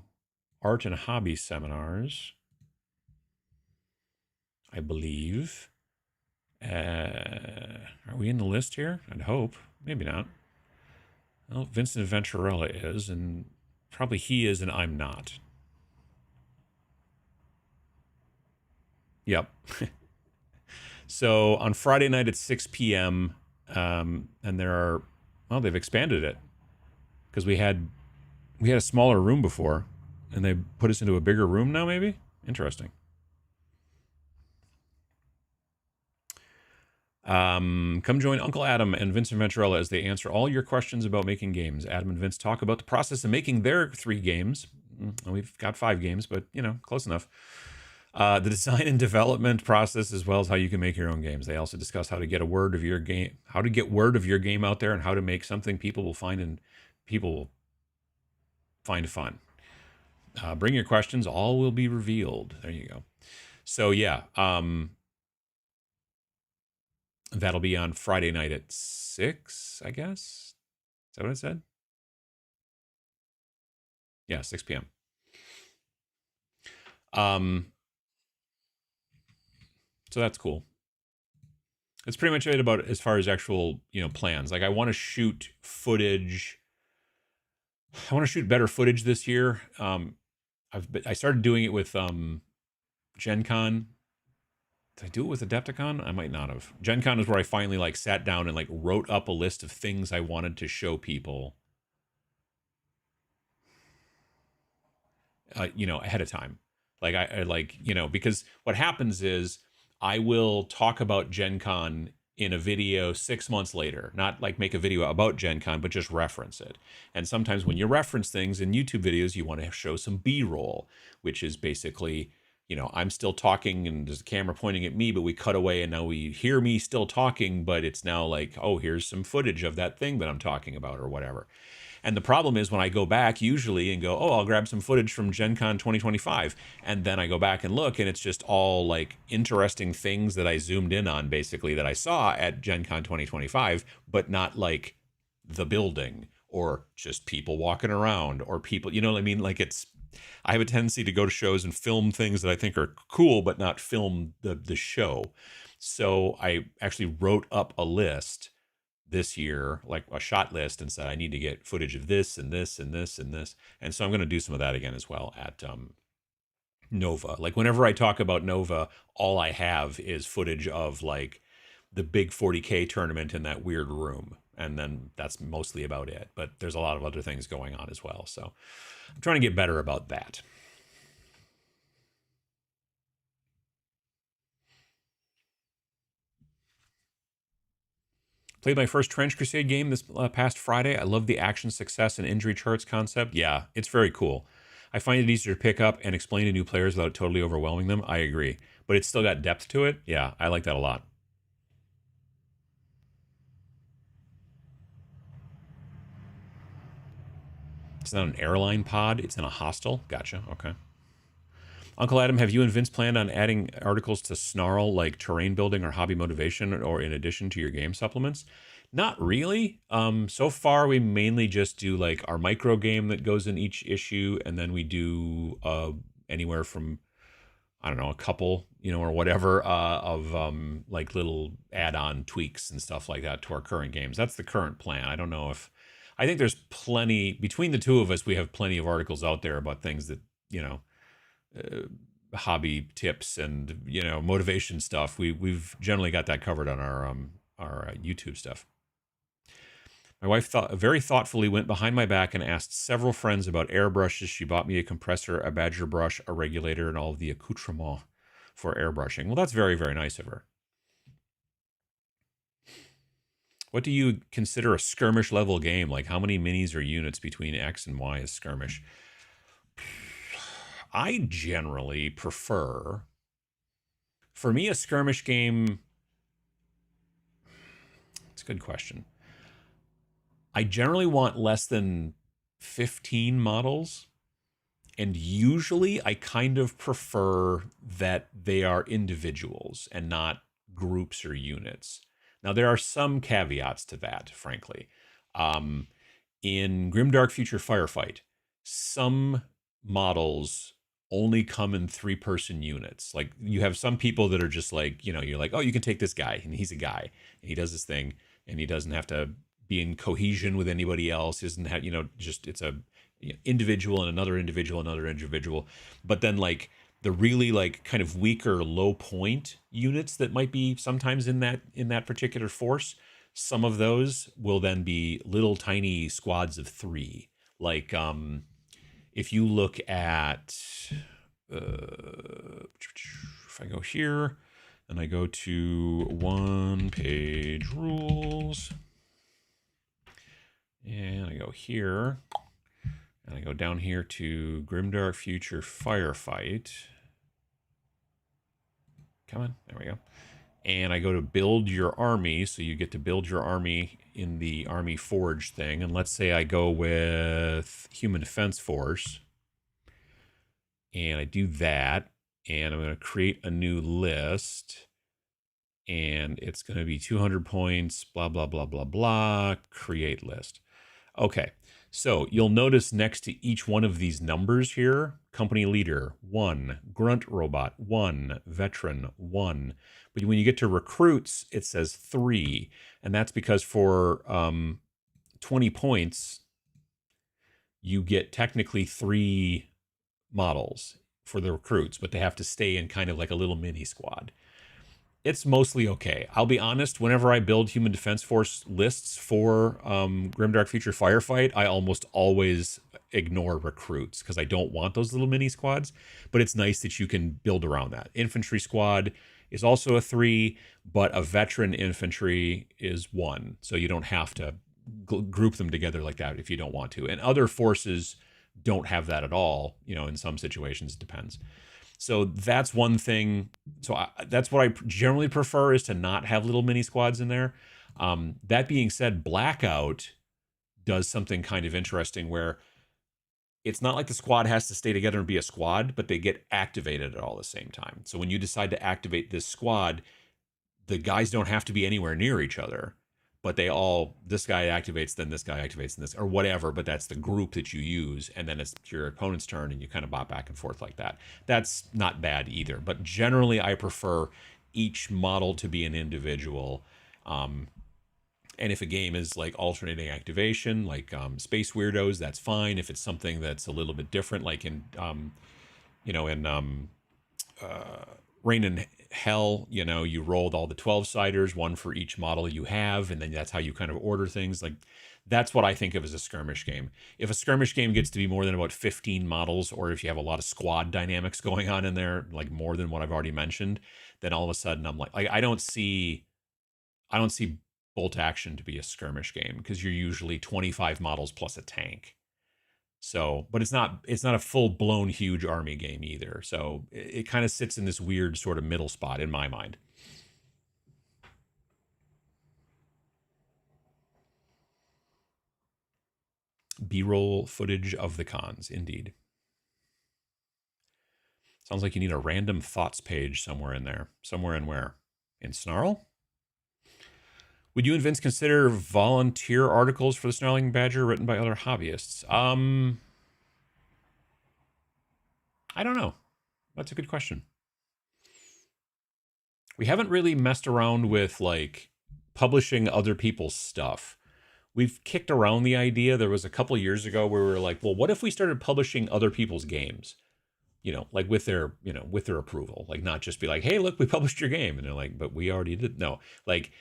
art and hobby seminars, I believe. Are we in the list here? I'd hope. Maybe not. Well, Vincent Venturella is, and probably he is, and I'm not. Yep. So on Friday night at 6 p.m., and there are, well, they've expanded it because we had a smaller room before, and they put us into a bigger room now. Maybe interesting. Come join Uncle Adam and Vincent Venturella as they answer all your questions about making games. Adam and Vince talk about the process of making their 3 games. We've got 5 games, but close enough. The design and development process, as well as how you can make your own games. They also discuss how to get word of your game out there, and how to make something people will find fun. Bring your questions; all will be revealed. There you go. So yeah, that'll be on Friday night at 6, I guess. Is that what it said? Yeah, 6 p.m. So that's cool. That's pretty much it about as far as actual, plans. Like I want to shoot footage. I want to shoot better footage this year. I started doing it with Gen Con. Did I do it with Adepticon? I might not have. Gen Con is where I finally sat down and wrote up a list of things I wanted to show people. Ahead of time. Because what happens is I will talk about Gen Con in a video 6 months later, not make a video about Gen Con, but just reference it. And sometimes when you reference things in YouTube videos, you want to show some B-roll, which is basically, I'm still talking and there's a camera pointing at me, but we cut away and now we hear me still talking, but it's now oh, here's some footage of that thing that I'm talking about or whatever. And the problem is when I go back usually and go, oh, I'll grab some footage from Gen Con 2025. And then I go back and look, and it's just all interesting things that I zoomed in on, basically, that I saw at Gen Con 2025, but not the building or just people walking around or people, you know what I mean? I have a tendency to go to shows and film things that I think are cool, but not film the show. So I actually wrote up a list this year, a shot list, and said I need to get footage of this and this and this and this. And so I'm going to do some of that again as well at Nova. Whenever I talk about Nova, all I have is footage of the big 40K tournament in that weird room. And then that's mostly about it. But there's a lot of other things going on as well. So I'm trying to get better about that. Played my first Trench Crusade game this past Friday. I love the action, success, and injury charts concept. Yeah, it's very cool. I find it easier to pick up and explain to new players without totally overwhelming them. I agree. But it's still got depth to it. Yeah, I like that a lot. It's not an airline pod. It's in a hostel. Gotcha. Okay. Uncle Adam, have you and Vince planned on adding articles to Snarl like terrain building or hobby motivation, or in addition to your game supplements? Not really. So far we mainly just do our micro game that goes in each issue, and then we do anywhere from I don't know, a couple, or whatever, of like little add-on tweaks and stuff like that to our current games. That's the current plan. I don't know if I think there's plenty between the two of us. We have plenty of articles out there about things that hobby tips and motivation stuff. We've generally got that covered on our YouTube stuff. My wife very thoughtfully went behind my back and asked several friends about airbrushes. She bought me a compressor, a badger brush, a regulator, and all of the accoutrements for airbrushing. Well, that's very, very nice of her. What do you consider a skirmish level game? Like, how many minis or units between X and Y is skirmish? I generally prefer, for me, a skirmish game. It's a good question. I generally want less than 15 models. And usually I kind of prefer that they are individuals and not groups or units. Now, there are some caveats to that, frankly. In Grimdark Future Firefight, some models only come in 3-person units. Like, you have some people that are just like, you're like, oh, you can take this guy, and he's a guy, and he does this thing, and he doesn't have to be in cohesion with anybody else. He doesn't have, just it's a individual and another individual. But then, like, the really, like, kind of weaker low point units that might be sometimes in that particular force, some of those will then be little tiny squads of 3. Like, if you look at if I go here and I go to 1-page rules, and I go here, and I go down here to Grimdark Future Firefight. Come on, there we go. And I go to build your army, so you get to build your army in the Army Forge thing. And let's say I go with Human Defense Force, and I do that, and I'm going to create a new list, and it's going to be 200 points, blah, blah, blah, blah, blah, create list. Okay, so you'll notice next to each one of these numbers here, company leader, 1, grunt robot, 1, veteran, 1. But when you get to recruits, it says 3. And that's because for 20 points, you get technically 3 models for the recruits, but they have to stay in kind of like a little mini squad. It's mostly okay. I'll be honest, whenever I build Human Defense Force lists for Grimdark Future Firefight, I almost always ignore recruits because I don't want those little mini squads, but it's nice that you can build around that. Infantry squad is also a 3, but a veteran infantry is 1, so you don't have to group them together like that if you don't want to. And other forces don't have that at all. In some situations, it depends. So that's one thing. So that's what I generally prefer, is to not have little mini squads in there. That being said, Blackout does something kind of interesting where it's not like the squad has to stay together and be a squad, but they get activated at all the same time. So when you decide to activate this squad, the guys don't have to be anywhere near each other, but this guy activates, then this guy activates, and this, or whatever, but that's the group that you use, and then it's your opponent's turn, and you kind of bop back and forth like that. That's not bad either, but generally I prefer each model to be an individual. And if a game is like alternating activation, like Space Weirdos, that's fine. If it's something that's a little bit different, like in Rain and Hell, you rolled all the 12-siders, one for each model you have, and then that's how you kind of order things. Like, that's what I think of as a skirmish game. If a skirmish game gets to be more than about 15 models, or if you have a lot of squad dynamics going on in there, like more than what I've already mentioned, then all of a sudden I'm like I don't see bolt action to be a skirmish game, because you're usually 25 models plus a tank. So, but it's not a full-blown huge army game either. So it kind of sits in this weird sort of middle spot in my mind. B-roll footage of the cons, indeed. Sounds like you need a random thoughts page somewhere in there. Somewhere in where? In Snarl? Would you and Vince consider volunteer articles for the Snarling Badger written by other hobbyists? I don't know. That's a good question. we haven't really messed around with like publishing other people's stuff. We've kicked around the idea. There was a couple years ago where we were like, well, what if we started publishing other people's games? Like with their, with their approval, like not just be like, hey, look, we published your game. And they're like, but we already did. No, like,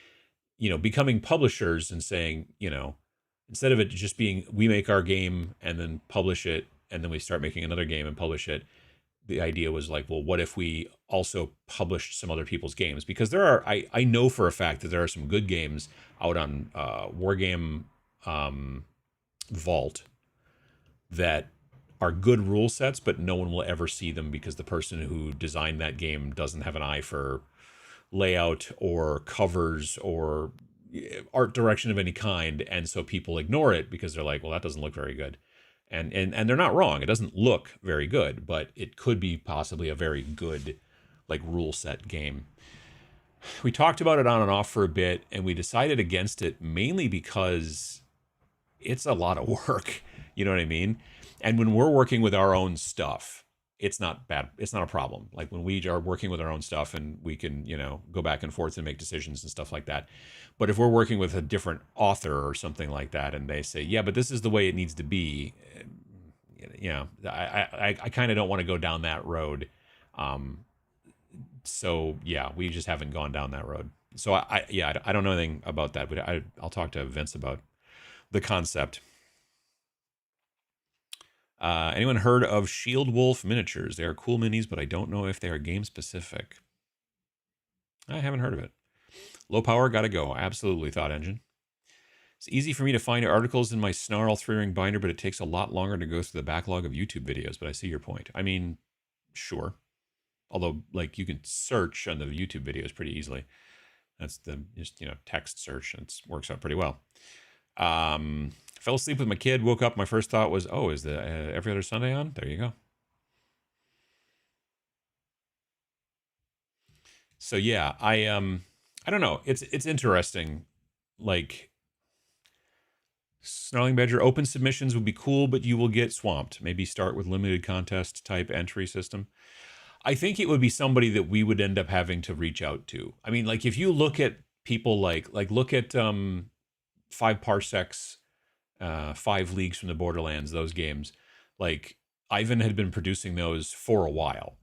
becoming publishers and saying, instead of it just being, we make our game and then publish it, and then we start making another game and publish it. The idea was like, well, what if we also published some other people's games? Because I know for a fact that there are some good games out on Wargame Vault that are good rule sets, but no one will ever see them because the person who designed that game doesn't have an eye for layout or covers or art direction of any kind, and so people ignore it because they're like, well, that doesn't look very good. And they're not wrong. It doesn't look very good, but it could be possibly a very good like rule set game. We talked about it on and off for a bit, and we decided against it mainly because it's a lot of work. You know what I mean? And when we're working with our own stuff, it's not bad. It's not a problem. Like when we are working with our own stuff and we can, go back and forth and make decisions and stuff like that. But if we're working with a different author or something like that, and they say, yeah, but this is the way it needs to be, I kind of don't want to go down that road. So yeah, we just haven't gone down that road. So I don't know anything about that, but I'll talk to Vince about the concept. Anyone heard of Shield Wolf miniatures? They are cool minis, but I don't know if they are game specific. I haven't heard of it. Low power, gotta go. Absolutely, Thought Engine. It's easy for me to find articles in my Snarl 3-ring binder, but it takes a lot longer to go through the backlog of YouTube videos. But I see your point. I mean, sure. Although, like, you can search on the YouTube videos pretty easily. That's the just text search, and it works out pretty well. Fell asleep with my kid, woke up, my first thought was, oh, is the Every Other Sunday on? There you go. So yeah, I don't know. It's interesting. Like, Snarling Badger open submissions would be cool, but you will get swamped. Maybe start with limited contest type entry system. I think it would be somebody that we would end up having to reach out to. I mean, like if you look at people like look at 5 Parsecs, 5 Leagues from the Borderlands, those games. Like Ivan had been producing those for a while,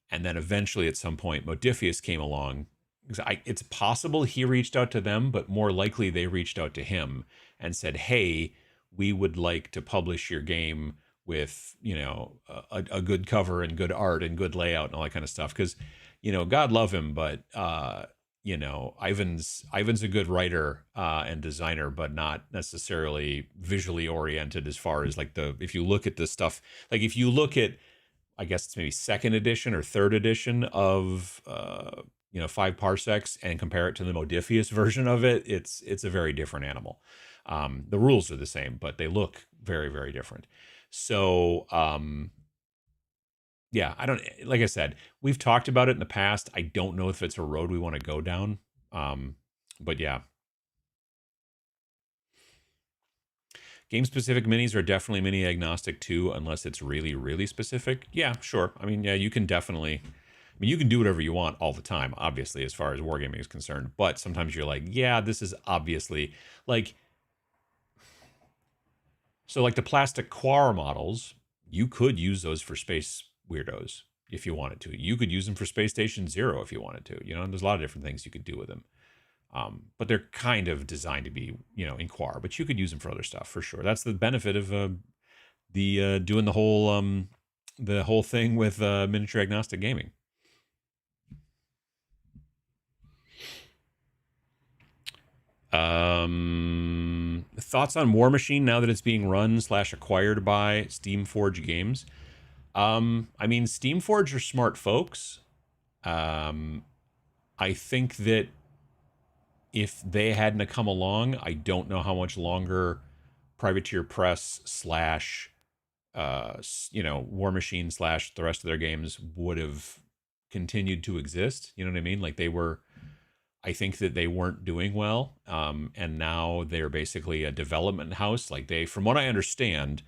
and then eventually at some point Modifius came along. It's possible he reached out to them, but more likely they reached out to him and said, hey, we would like to publish your game with a good cover and good art and good layout and all that kind of stuff, because God love him, but Ivan's a good writer and designer, but not necessarily visually oriented as far as like if you look at the stuff, like if you look at, I guess it's maybe 2nd edition or 3rd edition of 5 Parsecs and compare it to the Modifius version of it, it's a very different animal. The rules are the same, but they look very, very different. So, yeah, I don't, like I said, we've talked about it in the past. I don't know if it's a road we want to go down. But yeah. Game specific minis are definitely mini agnostic too, unless it's really, really specific. Yeah, sure. I mean, yeah, you can definitely, you can do whatever you want all the time, obviously, as far as wargaming is concerned. But sometimes you're like, yeah, this is obviously like, so like the plastic Quar models, you could use those for Space Weirdos if you wanted to. You could use them for Space Station Zero if you wanted to. There's a lot of different things you could do with them. But they're kind of designed to be, in Quar. But you could use them for other stuff for sure. That's the benefit of the doing the whole thing with miniature agnostic gaming. Thoughts on War Machine now that it's being run / acquired by Steamforge Games? I mean, Steamforge are smart folks. I think that if they hadn't come along, I don't know how much longer Privateer Press / War Machine / the rest of their games would have continued to exist. You know what I mean? Like I think that they weren't doing well. And now they're basically a development house. Like from what I understand,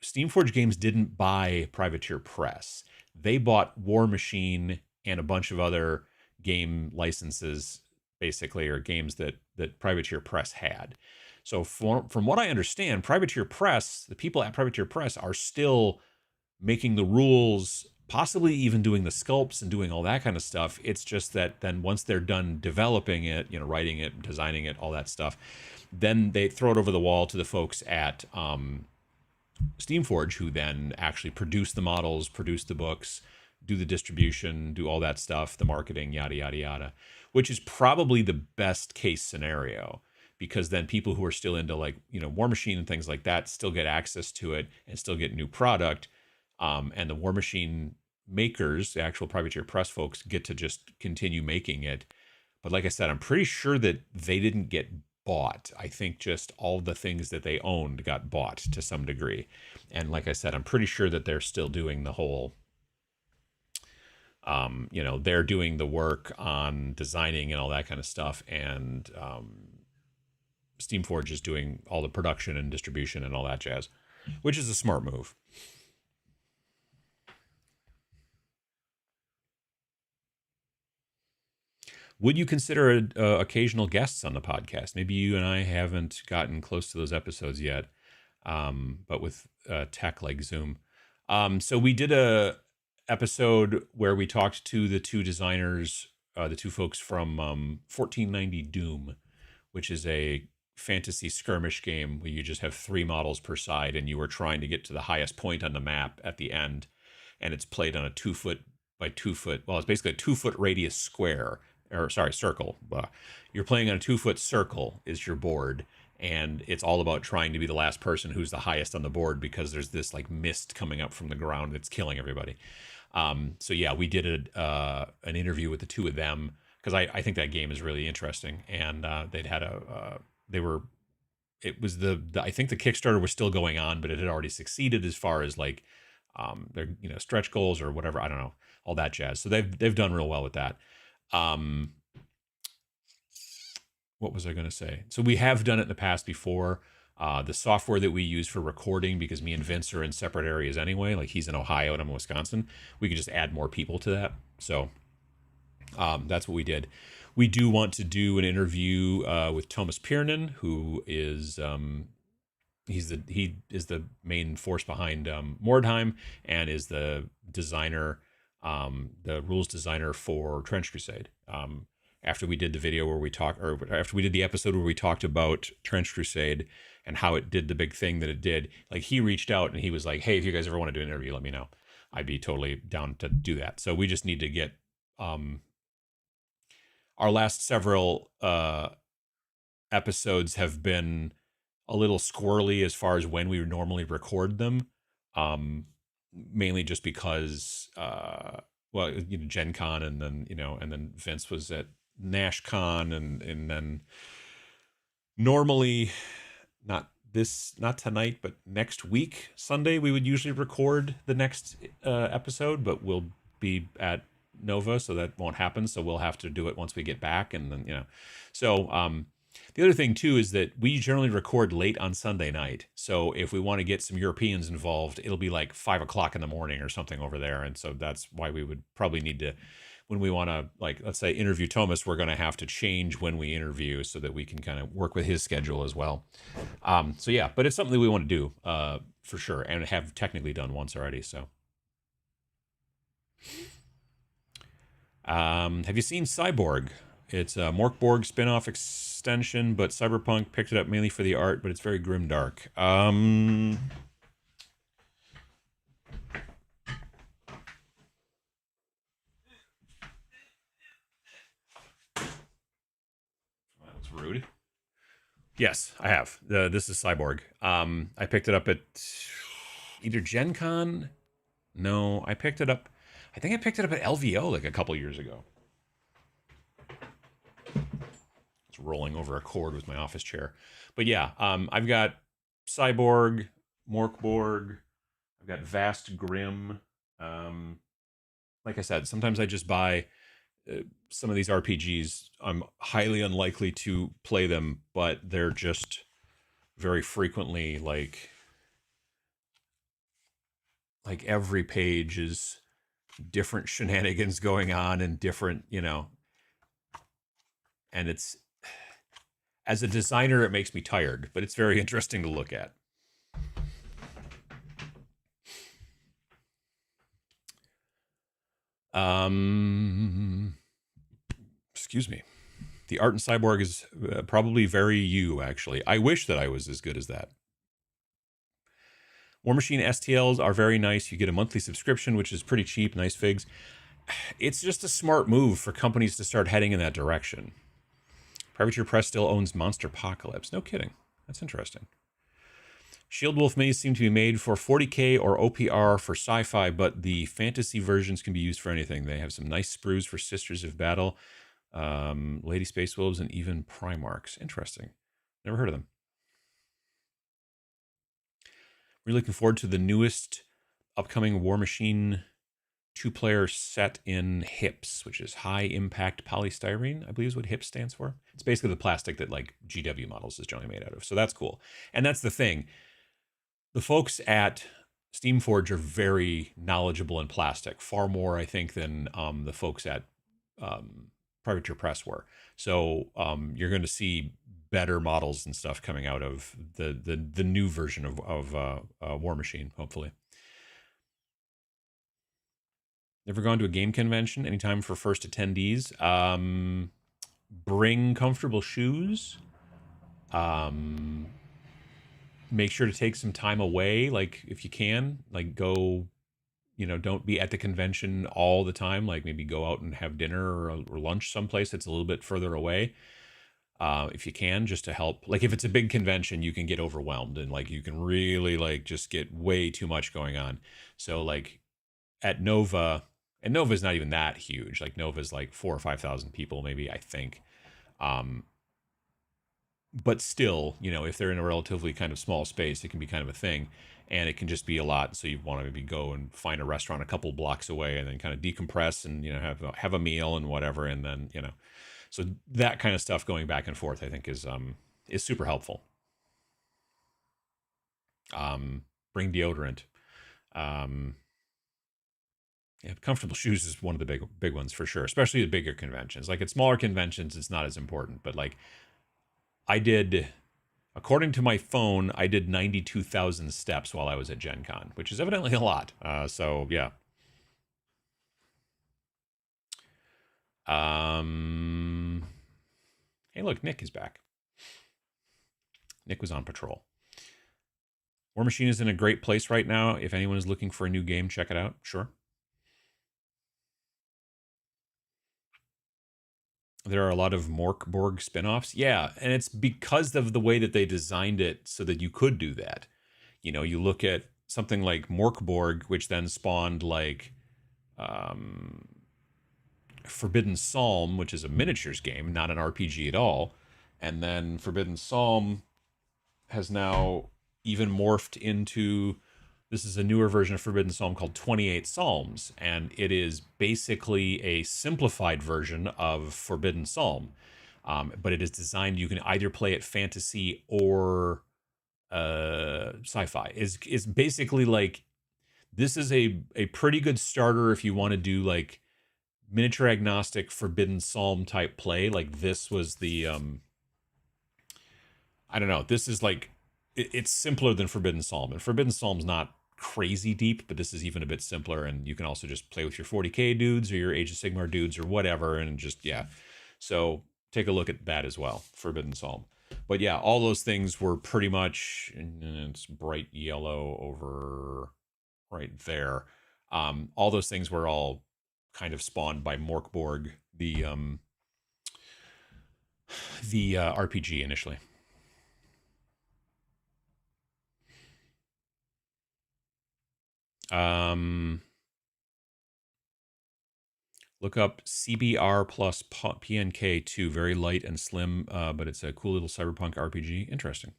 Steamforge Games didn't buy Privateer Press. They bought War Machine and a bunch of other game licenses, basically, or games that Privateer Press had. So from what I understand, Privateer Press, the people at Privateer Press are still making the rules, possibly even doing the sculpts and doing all that kind of stuff. It's just that then once they're done developing it, writing it, designing it, all that stuff, then they throw it over the wall to the folks at Steamforge, who then actually produce the models, produce the books, do the distribution, do all that stuff, the marketing, yada, yada, yada, which is probably the best case scenario, because then people who are still into War Machine and things like that still get access to it and still get new product. And the War Machine makers, the actual Privateer Press folks, get to just continue making it. But like I said, I'm pretty sure that they didn't get bought. I think just all the things that they owned got bought to some degree. And like I said, I'm pretty sure that they're still doing the whole, they're doing the work on designing and all that kind of stuff. And Steamforge is doing all the production and distribution and all that jazz, which is a smart move. Would you consider occasional guests on the podcast? Maybe you and I haven't gotten close to those episodes yet, but with tech like Zoom. So we did a episode where we talked to the two designers, the two folks from 1490 Doom, which is a fantasy skirmish game where you just have 3 models per side and you are trying to get to the highest point on the map at the end. And it's played on a 2-foot by 2-foot, well, it's basically a 2-foot radius square, or sorry, circle. You're playing on a 2-foot circle is your board, and it's all about trying to be the last person who's the highest on the board, because there's this like mist coming up from the ground that's killing everybody. So yeah, we did an interview with the two of them, because I think that game is really interesting, and they'd had it was I think the Kickstarter was still going on, but it had already succeeded as far as like their stretch goals or whatever, I don't know, all that jazz. So they've done real well with that. What was I going to say? So we have done it in the past before. The software that we use for recording, because me and Vince are in separate areas anyway, like he's in Ohio and I'm in Wisconsin, we could just add more people to that. So that's what we did. We do want to do an interview with Thomas Piernan, who is he is the main force behind Mordheim, and is the designer, the rules designer for Trench Crusade. After we did the video where we talked, or after we did the episode where we talked about Trench Crusade and how it did the big thing that it did, like he reached out and he was like, "Hey, if you guys ever want to do an interview, let me know. I'd be totally down to do that." So we just need to get our last several episodes have been a little squirrely as far as when we would normally record them, mainly just because well, Gen Con, and then Vince was at Nash Con, and then normally not tonight, but next week, Sunday, we would usually record the next episode, but we'll be at Nova, so that won't happen. So we'll have to do it once we get back, and then so the other thing too is that we generally record late on Sunday night. So if we want to get some Europeans involved, it'll be like 5 o'clock in the morning or something over there. And so that's why we would probably need to, when we want to, like, let's say interview Thomas, we're going to have to change when we interview so that we can kind of work with his schedule as well. So yeah, but it's something that we want to do for sure, and have technically done once already. So have you seen Cyborg? It's a Morkborg spin-off extension, but Cyberpunk picked it up mainly for the art, but it's very grimdark. That's rude. Yes, I have. This is Cyborg. I picked it up at either Gen Con. No, I picked it up. I think I picked it up at LVO like a couple years ago. Rolling over a cord with my office chair. But yeah, I've got Cyborg, Morkborg, I've got Vast Grim. Like I said, sometimes I just buy some of these RPGs. I'm highly unlikely to play them, but they're just very frequently like like every page is different shenanigans going on and different, and it's, as a designer, it makes me tired, but it's very interesting to look at. Excuse me. The art in Cyborg is probably very you, actually. I wish that I was as good as that. War Machine STLs are very nice. You get a monthly subscription, which is pretty cheap, nice figs. It's just a smart move for companies to start heading in that direction. Privateer Press still owns Monster Apocalypse. No kidding. That's interesting. Shield Wolf minis seem to be made for 40k or OPR for sci-fi, but the fantasy versions can be used for anything. They have some nice sprues for Sisters of Battle, Lady Space Wolves, and even Primarchs. Interesting. Never heard of them. Really looking forward to the newest upcoming War Machine 2-player set in HIPS, which is high impact polystyrene, I believe is what HIPS stands for. It's basically the plastic that like GW models is generally made out of. So that's cool. And that's the thing. The folks at Steamforge are very knowledgeable in plastic, far more, I think, than the folks at Privateer Press were. So you're going to see better models and stuff coming out of the new version of War Machine, hopefully. Never gone to a game convention? Anytime for first attendees? Bring comfortable shoes. Make sure to take some time away, like if you can, like go, don't be at the convention all the time. Like maybe go out and have dinner or lunch someplace that's a little bit further away. If you can, just to help. Like if it's a big convention, you can get overwhelmed and like you can really like just get way too much going on. So like at Nova, and Nova's not even that huge. Like Nova's like 4,000 or 5,000 people, maybe, I think. But still, if they're in a relatively kind of small space, it can be kind of a thing, and it can just be a lot. So you want to maybe go and find a restaurant a couple blocks away, and then kind of decompress and have a meal and whatever, and then so that kind of stuff going back and forth, I think, is super helpful. Bring deodorant. Yeah, comfortable shoes is one of the big ones for sure, especially the bigger conventions. Like at smaller conventions, it's not as important, but like I did, according to my phone, I did 92,000 steps while I was at Gen Con, which is evidently a lot. So yeah. Hey, look, Nick is back. Nick was on patrol. War Machine is in a great place right now. If anyone is looking for a new game, check it out. Sure. There are a lot of Morkborg spinoffs. Yeah, and it's because of the way that they designed it so that you could do that. You look at something like Morkborg, which then spawned like Forbidden Psalm, which is a miniatures game, not an RPG at all. And then Forbidden Psalm has now even morphed into, this is a newer version of Forbidden Psalm called 28 Psalms, and it is basically a simplified version of Forbidden Psalm. But it is designed, you can either play it fantasy or sci-fi. Is basically like, this is a pretty good starter if you want to do like miniature agnostic Forbidden Psalm type play. Like this was the I don't know, this is like, it's simpler than Forbidden Psalm, and Forbidden Psalm's not crazy deep, but this is even a bit simpler, and you can also just play with your 40k dudes or your Age of Sigmar dudes or whatever, and just, yeah. So take a look at that as well, Forbidden Psalm. But yeah, all those things were pretty much, and it's bright yellow over right there. All those things were all kind of spawned by Morkborg, the RPG initially. Look up CBR plus PNK2, very light and slim, but it's a cool little cyberpunk RPG. Interesting.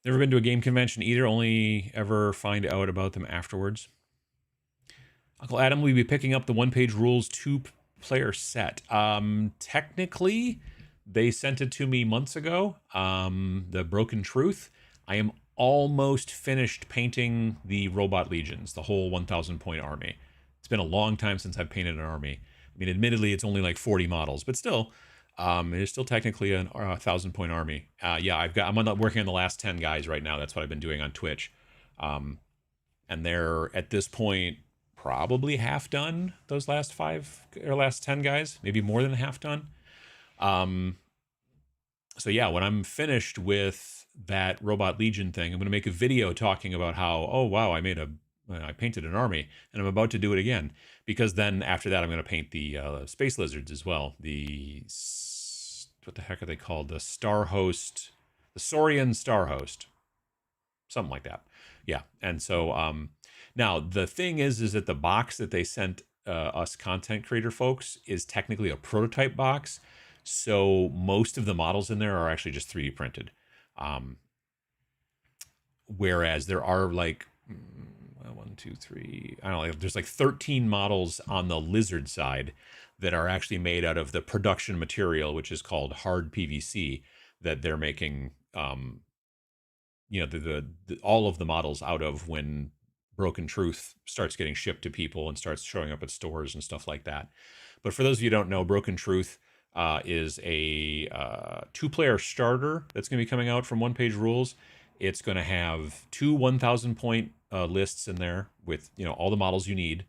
Never been to a game convention either, only ever find out about them afterwards. Uncle Adam, will you be picking up the one-page rules 2-player set? Technically, they sent it to me months ago, the Broken Truth. I am almost finished painting the robot legions, the whole 1,000 point army. It's been a long time since I've painted an army. I mean, admittedly, it's only like 40 models, but still, it is still technically a 1,000 point army. Yeah, working on the last 10 guys right now. That's what I've been doing on Twitch. And they're at this point probably half done, those last 10 guys, maybe more than half done. So yeah, when I'm finished with that Robot Legion thing, I'm going to make a video talking about how, oh wow, I painted an army, and I'm about to do it again, because then after that I'm going to paint the space lizards as well. What the heck are they called? The Star Host, the Saurian Star Host, something like that. Yeah, and so now the thing is that the box that they sent us content creator folks is technically a prototype box. So most of the models in there are actually just 3D printed. Whereas there are like, 1, 2, 3, I don't know, there's like 13 models on the lizard side that are actually made out of the production material, which is called hard PVC, that they're making, all of the models out of when Broken Truth starts getting shipped to people and starts showing up at stores and stuff like that. But for those of you who don't know, Broken Truth is a 2-player starter that's going to be coming out from One Page Rules. It's going to have 2 1,000 point lists in there with all the models you need,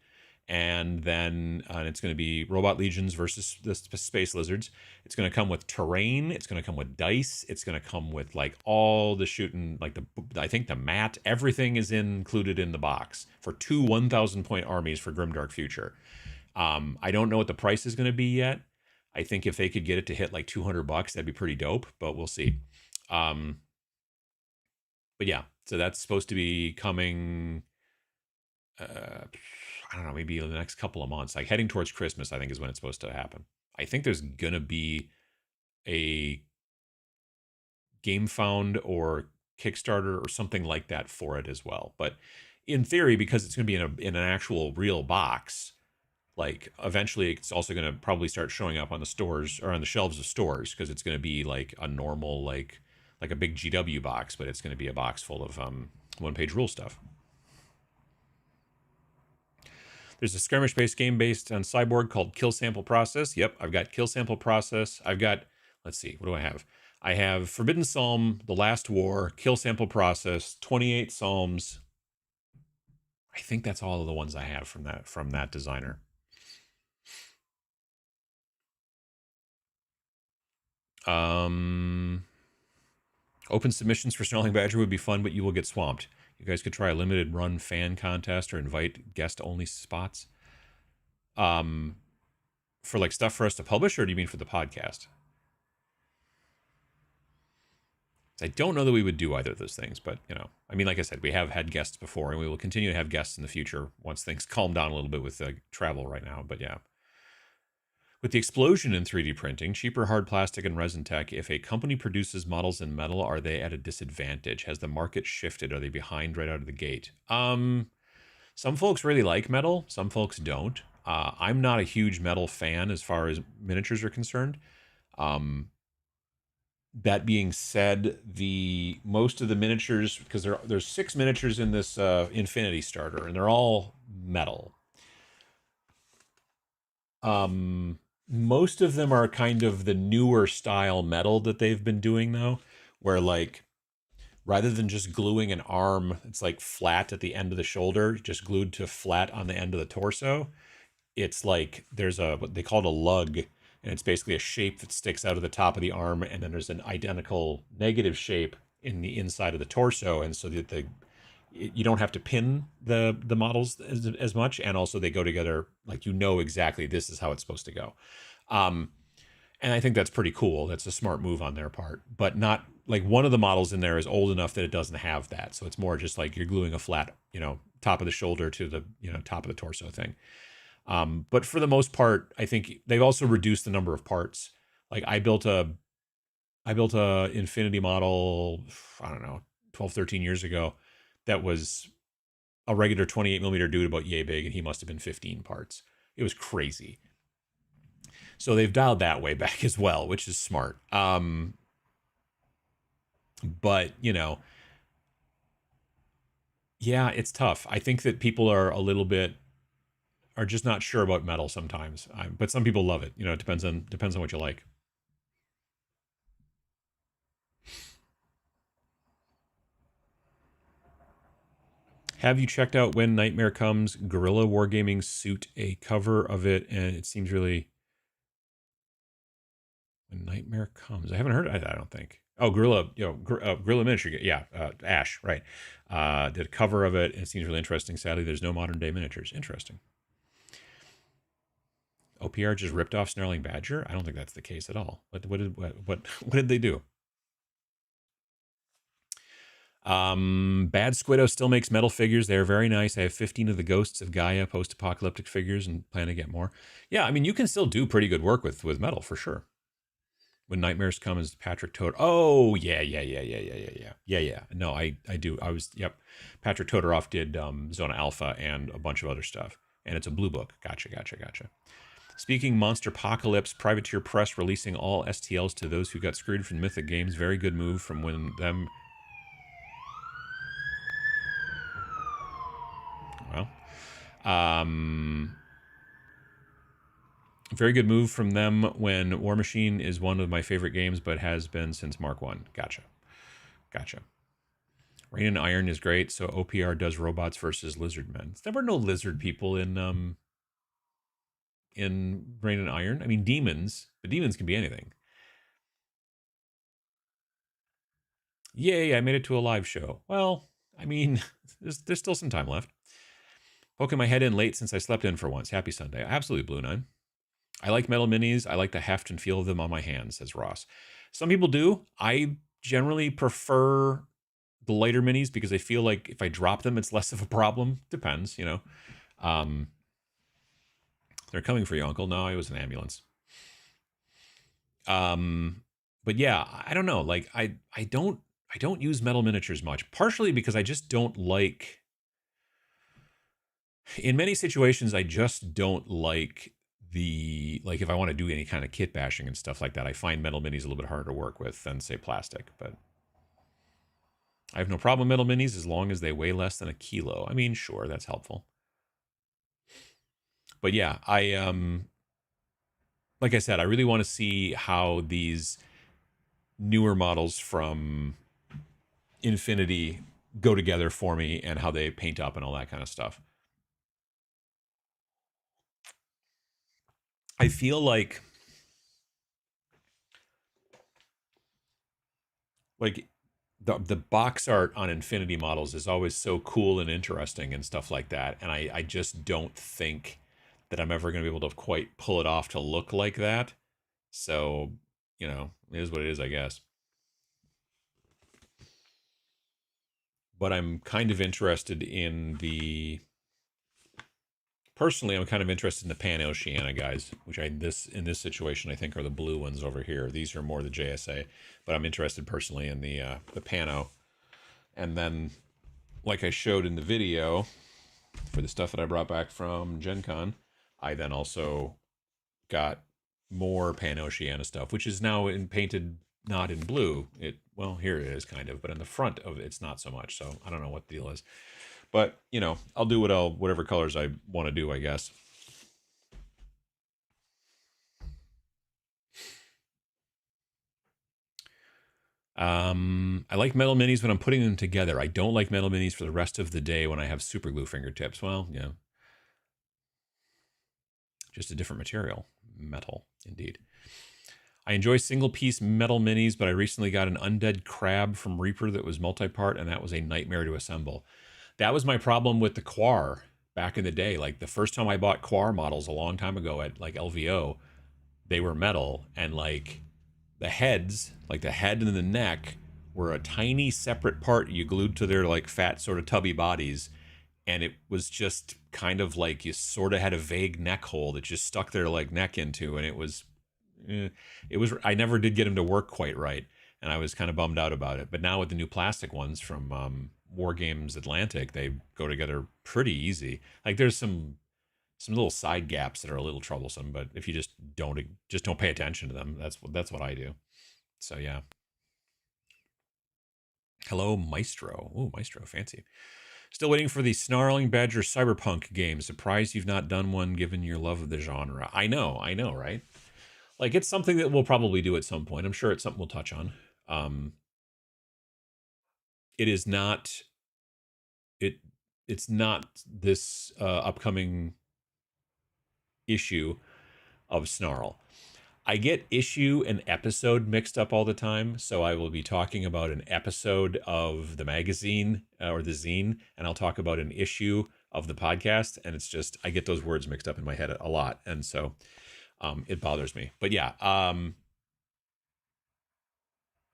and then it's going to be Robot Legions versus the Space Lizards. It's going to come with terrain. It's going to come with dice. It's going to come with like all the shooting, like I think the mat. Everything is included in the box for 2 1,000 point armies for Grimdark Future. I don't know what the price is going to be yet. I think if they could get it to hit like $200, that'd be pretty dope, but we'll see. But yeah, so that's supposed to be coming, I don't know, maybe in the next couple of months, like heading towards Christmas, I think is when it's supposed to happen. I think there's going to be a GameFound or Kickstarter or something like that for it as well. But in theory, because it's going to be in an actual real box, like eventually it's also going to probably start showing up on the stores or on the shelves of stores, because it's going to be like a normal, like a big GW box, but it's going to be a box full of One Page Rule stuff. There's a skirmish-based game based on Cyborg called Kill Sample Process. Yep, I've got Kill Sample Process. I've got, let's see, what do I have? I have Forbidden Psalm, The Last War, Kill Sample Process, 28 Psalms. I think that's all of the ones I have from that designer. Open submissions for Snarling Badger would be fun, but you will get swamped. You guys could try a limited run fan contest or invite guest only spots. For like stuff for us to publish, or do you mean for the podcast? I don't know that we would do either of those things, but I mean, like I said, we have had guests before, and we will continue to have guests in the future once things calm down a little bit with travel right now. But yeah. With the explosion in 3D printing, cheaper hard plastic and resin tech, if a company produces models in metal, are they at a disadvantage? Has the market shifted? Are they behind right out of the gate? Some folks really like metal. Some folks don't. I'm not a huge metal fan as far as miniatures are concerned. That being said, most of the miniatures, because there's 6 miniatures in this Infinity starter, and they're all metal. Most of them are kind of the newer style metal that they've been doing, though, where like rather than just gluing an arm, it's like flat at the end of the shoulder, just glued to flat on the end of the torso. It's like there's what they call it a lug, and it's basically a shape that sticks out of the top of the arm, and then there's an identical negative shape in the inside of the torso, and so that you don't have to pin the models as much, and also they go together like exactly this is how it's supposed to go. And I think that's pretty cool. That's a smart move on their part, but not like one of the models in there is old enough that it doesn't have that, so it's more just like you're gluing a flat top of the shoulder to the top of the torso thing. But for the most part, I think they've also reduced the number of parts. Like I built a Infinity model, I don't know, 12, 13 years ago. That was a regular 28 millimeter dude about yay big, and he must have been 15 parts. It was crazy. So they've dialed that way back as well, which is smart. But Yeah, it's tough. I think that people are a little bit are just not sure about metal sometimes. But some people love it. You know, it depends on what you like. Have you checked out When Nightmare Comes? Guerrilla Wargaming Suit, a cover of it, and it seems really When Nightmare Comes. I haven't heard it. I don't think. Oh, Gorilla, Gorilla Miniature. Yeah, Ash, right. Did a cover of it, and it seems really interesting. Sadly, there's no modern day miniatures. Interesting. OPR just ripped off Snarling Badger. I don't think that's the case at all. What did they do? Bad Squiddo still makes metal figures. They're very nice. I have 15 of the Ghosts of Gaia post-apocalyptic figures and plan to get more. Yeah, I mean, you can still do pretty good work with metal for sure. When Nightmares Come is Patrick Toder. Oh, yeah. No, I do. I was, yep. Patrick Todoroff did Zona Alpha and a bunch of other stuff. And it's a blue book. Gotcha. Speaking Monster Apocalypse, Privateer Press releasing all STLs to those who got screwed from Mythic Games. Very good move from when them. Well, very good move from them when War Machine is one of my favorite games, but has been since Mark 1. Gotcha. Rain and Iron is great, so OPR does robots versus lizard men. There were no lizard people in Rain and Iron. I mean demons, but demons can be anything. Yay, I made it to a live show. Well, I mean, there's still some time left. Poking my head in late since I slept in for once. Happy Sunday. Absolutely, Blue Nine. I like metal minis. I like the heft and feel of them on my hands, says Ross. Some people do. I generally prefer the lighter minis because I feel like if I drop them, it's less of a problem. Depends, you know. They're coming for you, Uncle. No, it was an ambulance. But yeah, I don't know. Like I don't use metal miniatures much. Partially because I just don't like. In many situations, I just don't like like if I want to do any kind of kit bashing and stuff like that. I find metal minis a little bit harder to work with than say plastic, but I have no problem with metal minis as long as they weigh less than a kilo. I mean, sure, that's helpful. But yeah, like I said, I really want to see how these newer models from Infinity go together for me and how they paint up and all that kind of stuff. I feel like the box art on Infinity models is always so cool and interesting and stuff like that. And I just don't think that I'm ever going to be able to quite pull it off to look like that. So, it is what it is, I guess. But I'm kind of interested in the personally, I'm kind of interested in the Pan Oceania guys, which in this situation I think are the blue ones over here. These are more the JSA, but I'm interested personally in the Pano. And then, like I showed in the video for the stuff that I brought back from Gen Con, I then also got more Pan Oceania stuff, which is now painted not in blue. Here it is kind of, but in the front of it's not so much. So I don't know what the deal is. But, I'll do whatever colors I want to do, I guess. I like metal minis when I'm putting them together. I don't like metal minis for the rest of the day when I have super glue fingertips. Well, yeah. Just a different material. Metal, indeed. I enjoy single piece metal minis, but I recently got an undead crab from Reaper that was multi-part, and that was a nightmare to assemble. That was my problem with the Quar back in the day. Like the first time I bought Quar models a long time ago at like LVO, they were metal, and like the heads, like the head and the neck, were a tiny separate part you glued to their like fat sort of tubby bodies, and it was just kind of like you sort of had a vague neck hole that just stuck their like neck into, and I never did get them to work quite right, and I was kind of bummed out about it. But now with the new plastic ones from War Games Atlantic, they go together pretty easy. Like there's some little side gaps that are a little troublesome, but if you just don't pay attention to them, that's what I do. So yeah. Hello, Maestro. Oh, Maestro, fancy. Still waiting for the Snarling Badger Cyberpunk game. Surprised you've not done one given your love of the genre. I know, right? Like, it's something that we'll probably do at some point. I'm sure it's something we'll touch on. It is not it's not this upcoming issue of Snarl. I get issue and episode mixed up all the time, so I will be talking about an episode of the magazine or the zine, and I'll talk about an issue of the podcast, and it's just I get those words mixed up in my head a lot, and so it bothers me. But yeah,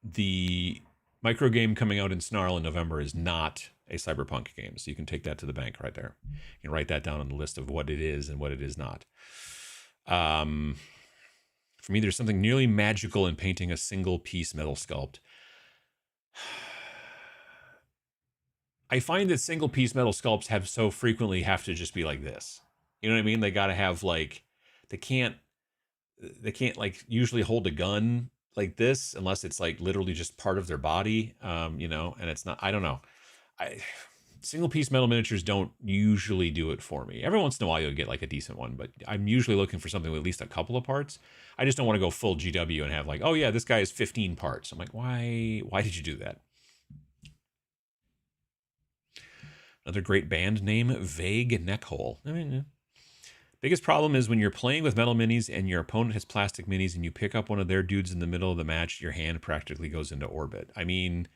the micro game coming out in Snarl in November is not a cyberpunk game, so you can take that to the bank right there. You can write that down on the list of what it is and what it is not. For me, there's something nearly magical in painting a single piece metal sculpt. I find that single piece metal sculpts have so frequently have to just be like this. You know what I mean? They got to have like, they can't like usually hold a gun like this unless it's like literally just part of their body, you know, and it's not, I don't know. Single piece metal miniatures don't usually do it for me. Every once in a while you'll get like a decent one, but I'm usually looking for something with at least a couple of parts. I just don't want to go full GW and have like, oh yeah, this guy has 15 parts. I'm like, why did you do that? Another great band name, Vague Neckhole. I mean, biggest problem is when you're playing with metal minis and your opponent has plastic minis and you pick up one of their dudes in the middle of the match, your hand practically goes into orbit. I mean,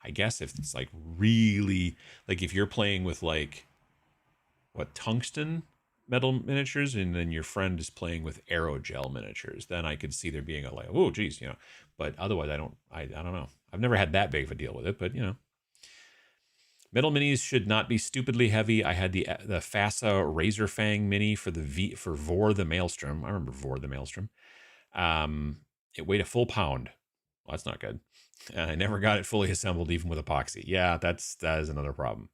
I guess if it's like really, like if you're playing with like, what, tungsten metal miniatures and then your friend is playing with aerogel miniatures, then I could see there being a like, oh geez, you know, but otherwise I don't know. I've never had that big of a deal with it, but you know. Metal minis should not be stupidly heavy. I had the FASA Razor Fang mini for for Vor the Maelstrom. I remember Vor the Maelstrom. It weighed a full pound. Well, that's not good. I never got it fully assembled, even with epoxy. Yeah, that is another problem.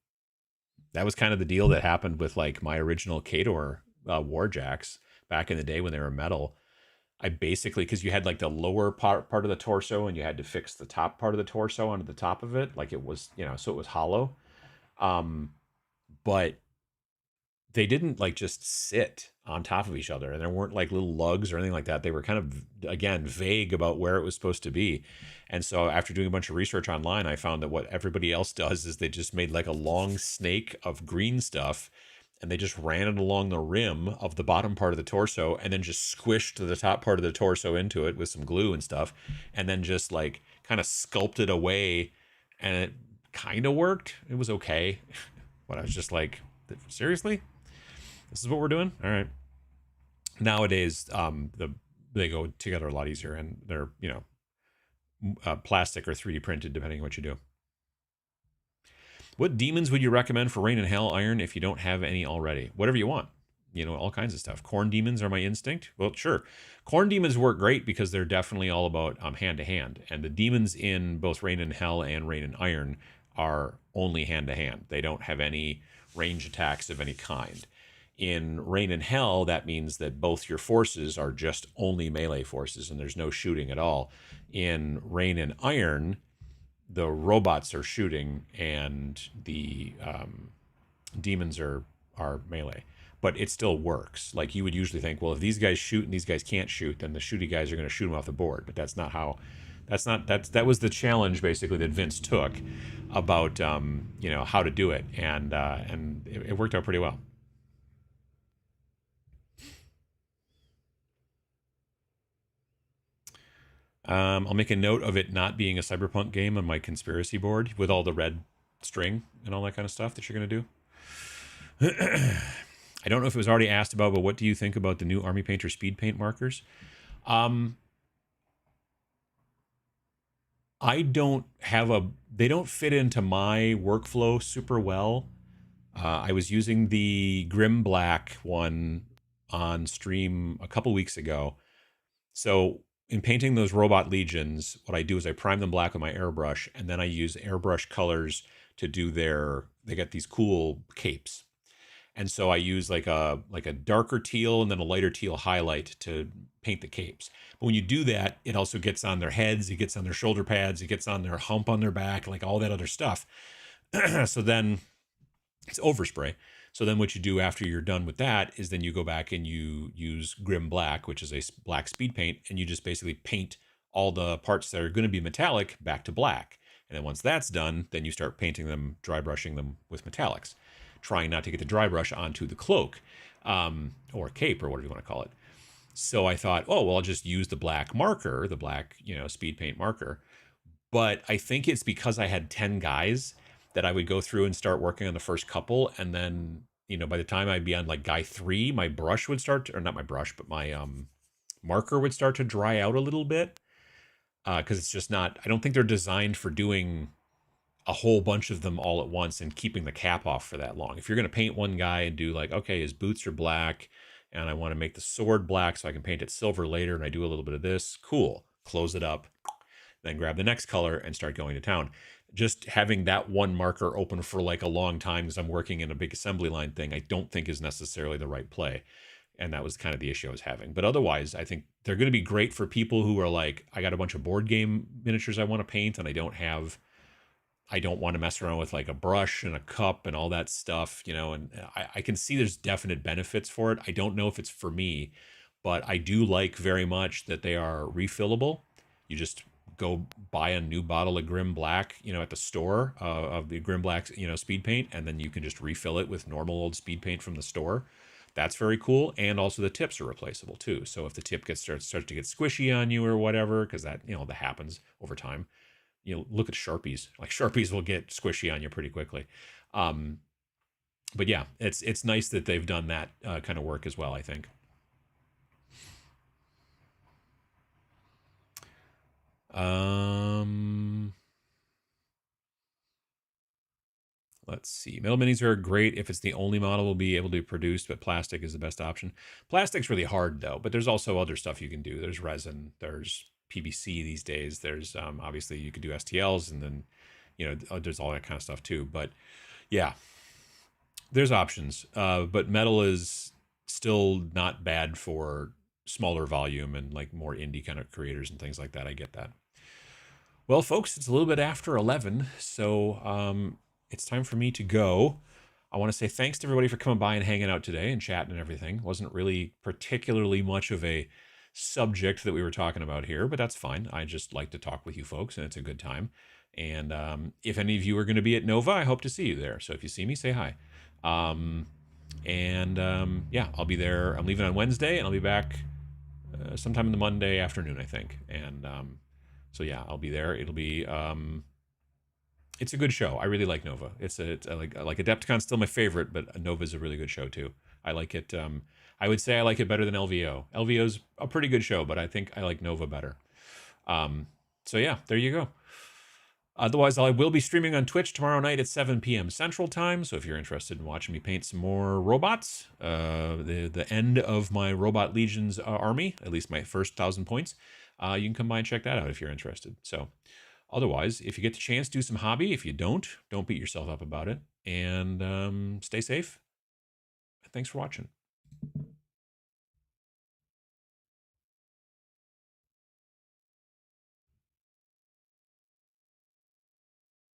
That was kind of the deal that happened with like my original Khador Warjacks back in the day when they were metal. I basically, because you had like the lower part of the torso and you had to fix the top part of the torso onto the top of it, like it was, you know, so it was hollow. But they didn't like just sit on top of each other, and there weren't like little lugs or anything like that. They were kind of, again, vague about where it was supposed to be. And so after doing a bunch of research online, I found that what everybody else does is they just made like a long snake of green stuff and they just ran it along the rim of the bottom part of the torso and then just squished the top part of the torso into it with some glue and stuff, and then just like kind of sculpted away, and it kind of worked. It was okay. But I was just like, seriously? This is what we're doing? All right. Nowadays, they go together a lot easier, and they're, you know, plastic or 3D printed, depending on what you do. What demons would you recommend for Rain and Hell Iron if you don't have any already? Whatever you want. You know, all kinds of stuff. Corn demons are my instinct. Well, sure. Corn demons work great because they're definitely all about hand-to-hand. And the demons in both Rain and Hell and Rain and Iron are only hand-to-hand. They don't have any range attacks of any kind. In Rain and Hell, that means that both your forces are just only melee forces and there's no shooting at all. In Rain and Iron, the robots are shooting and the demons are melee. But it still works. Like, you would usually think, well, if these guys shoot and these guys can't shoot, then the shooty guys are going to shoot them off the board. But that's not how. That was the challenge basically that Vince took about you know, how to do it, and it worked out pretty well. I'll make a note of it not being a cyberpunk game on my conspiracy board with all the red string and all that kind of stuff that you're going to do. I don't know if it was already asked about, but what do you think about the new Army Painter speed paint markers? I don't have they don't fit into my workflow super well. I was using the Grim Black one on stream a couple weeks ago. So in painting those robot legions, what I do is I prime them black with my airbrush, and then I use airbrush colors to do they got these cool capes. And so I use like a darker teal and then a lighter teal highlight to paint the capes. But when you do that, it also gets on their heads, it gets on their shoulder pads, it gets on their hump on their back, like all that other stuff. So then It's overspray. So then what you do after you're done with that is then you go back and you use Grim Black, which is a black speed paint, and you just basically paint all the parts that are going to be metallic back to black. And then once that's done, then you start painting them, dry brushing them with metallics, trying not to get the dry brush onto the cloak, or cape, or whatever you want to call it. So I thought, oh, well, I'll just use the black marker, the black, speed paint marker. But I think it's because I had 10 guys that I would go through and start working on the first couple. And then, by the time I'd be on like guy 3, my brush would start to, or not my brush, but my marker would start to dry out a little bit. Because it's just not, I don't think they're designed for doing a whole bunch of them all at once and keeping the cap off for that long. If you're going to paint one guy and do like, okay, his boots are black and I want to make the sword black so I can paint it silver later and I do a little bit of this, cool. Close it up, then grab the next color and start going to town. Just having that one marker open for like a long time because I'm working in a big assembly line thing, I don't think is necessarily the right play. And that was kind of the issue I was having. But otherwise, I think they're going to be great for people who are like, I got a bunch of board game miniatures I want to paint and I don't want to mess around with like a brush and a cup and all that stuff, and I can see there's definite benefits for it. I don't know if it's for me, but I do like very much that they are refillable. You just go buy a new bottle of Grim Black, at the store of the Grim Black, speed paint, and then you can just refill it with normal old speed paint from the store. That's very cool. And also the tips are replaceable too. So if the tip starts to get squishy on you or whatever, because that, that happens over time, look at Sharpies. Like Sharpies will get squishy on you pretty quickly. But yeah, it's nice that they've done that kind of work as well, I think. Let's see. Metal minis are great if it's the only model will be able to be produced, but plastic is the best option. Plastic's really hard though, but there's also other stuff you can do. There's resin, there's PVC these days. There's obviously you could do STLs, and then there's all that kind of stuff too. But yeah, there's options. But metal is still not bad for smaller volume and like more indie kind of creators and things like that. I get that. Well, folks, it's a little bit after 11, so it's time for me to go. I want to say thanks to everybody for coming by and hanging out today and chatting and everything. Wasn't really particularly much of a subject that we were talking about here, but that's fine. I just like to talk with you folks, and it's a good time. And if any of you are going to be at Nova, I hope to see you there. So if you see me, say hi. Yeah, I'll be there. I'm leaving on Wednesday, and I'll be back sometime in the Monday afternoon, I think. And so yeah, I'll be there. It'll be it's a good show. I really like Nova. It's like Adepticon's still my favorite, but Nova's a really good show too. I like it. I would say I like it better than LVO. LVO's a pretty good show, but I think I like Nova better. So yeah, there you go. Otherwise, I will be streaming on Twitch tomorrow night at 7 p.m. Central Time. So if you're interested in watching me paint some more robots, the end of my Robot Legion's army, at least my first 1,000 points, you can come by and check that out if you're interested. So otherwise, if you get the chance, do some hobby. If you don't beat yourself up about it. And stay safe. Thanks for watching.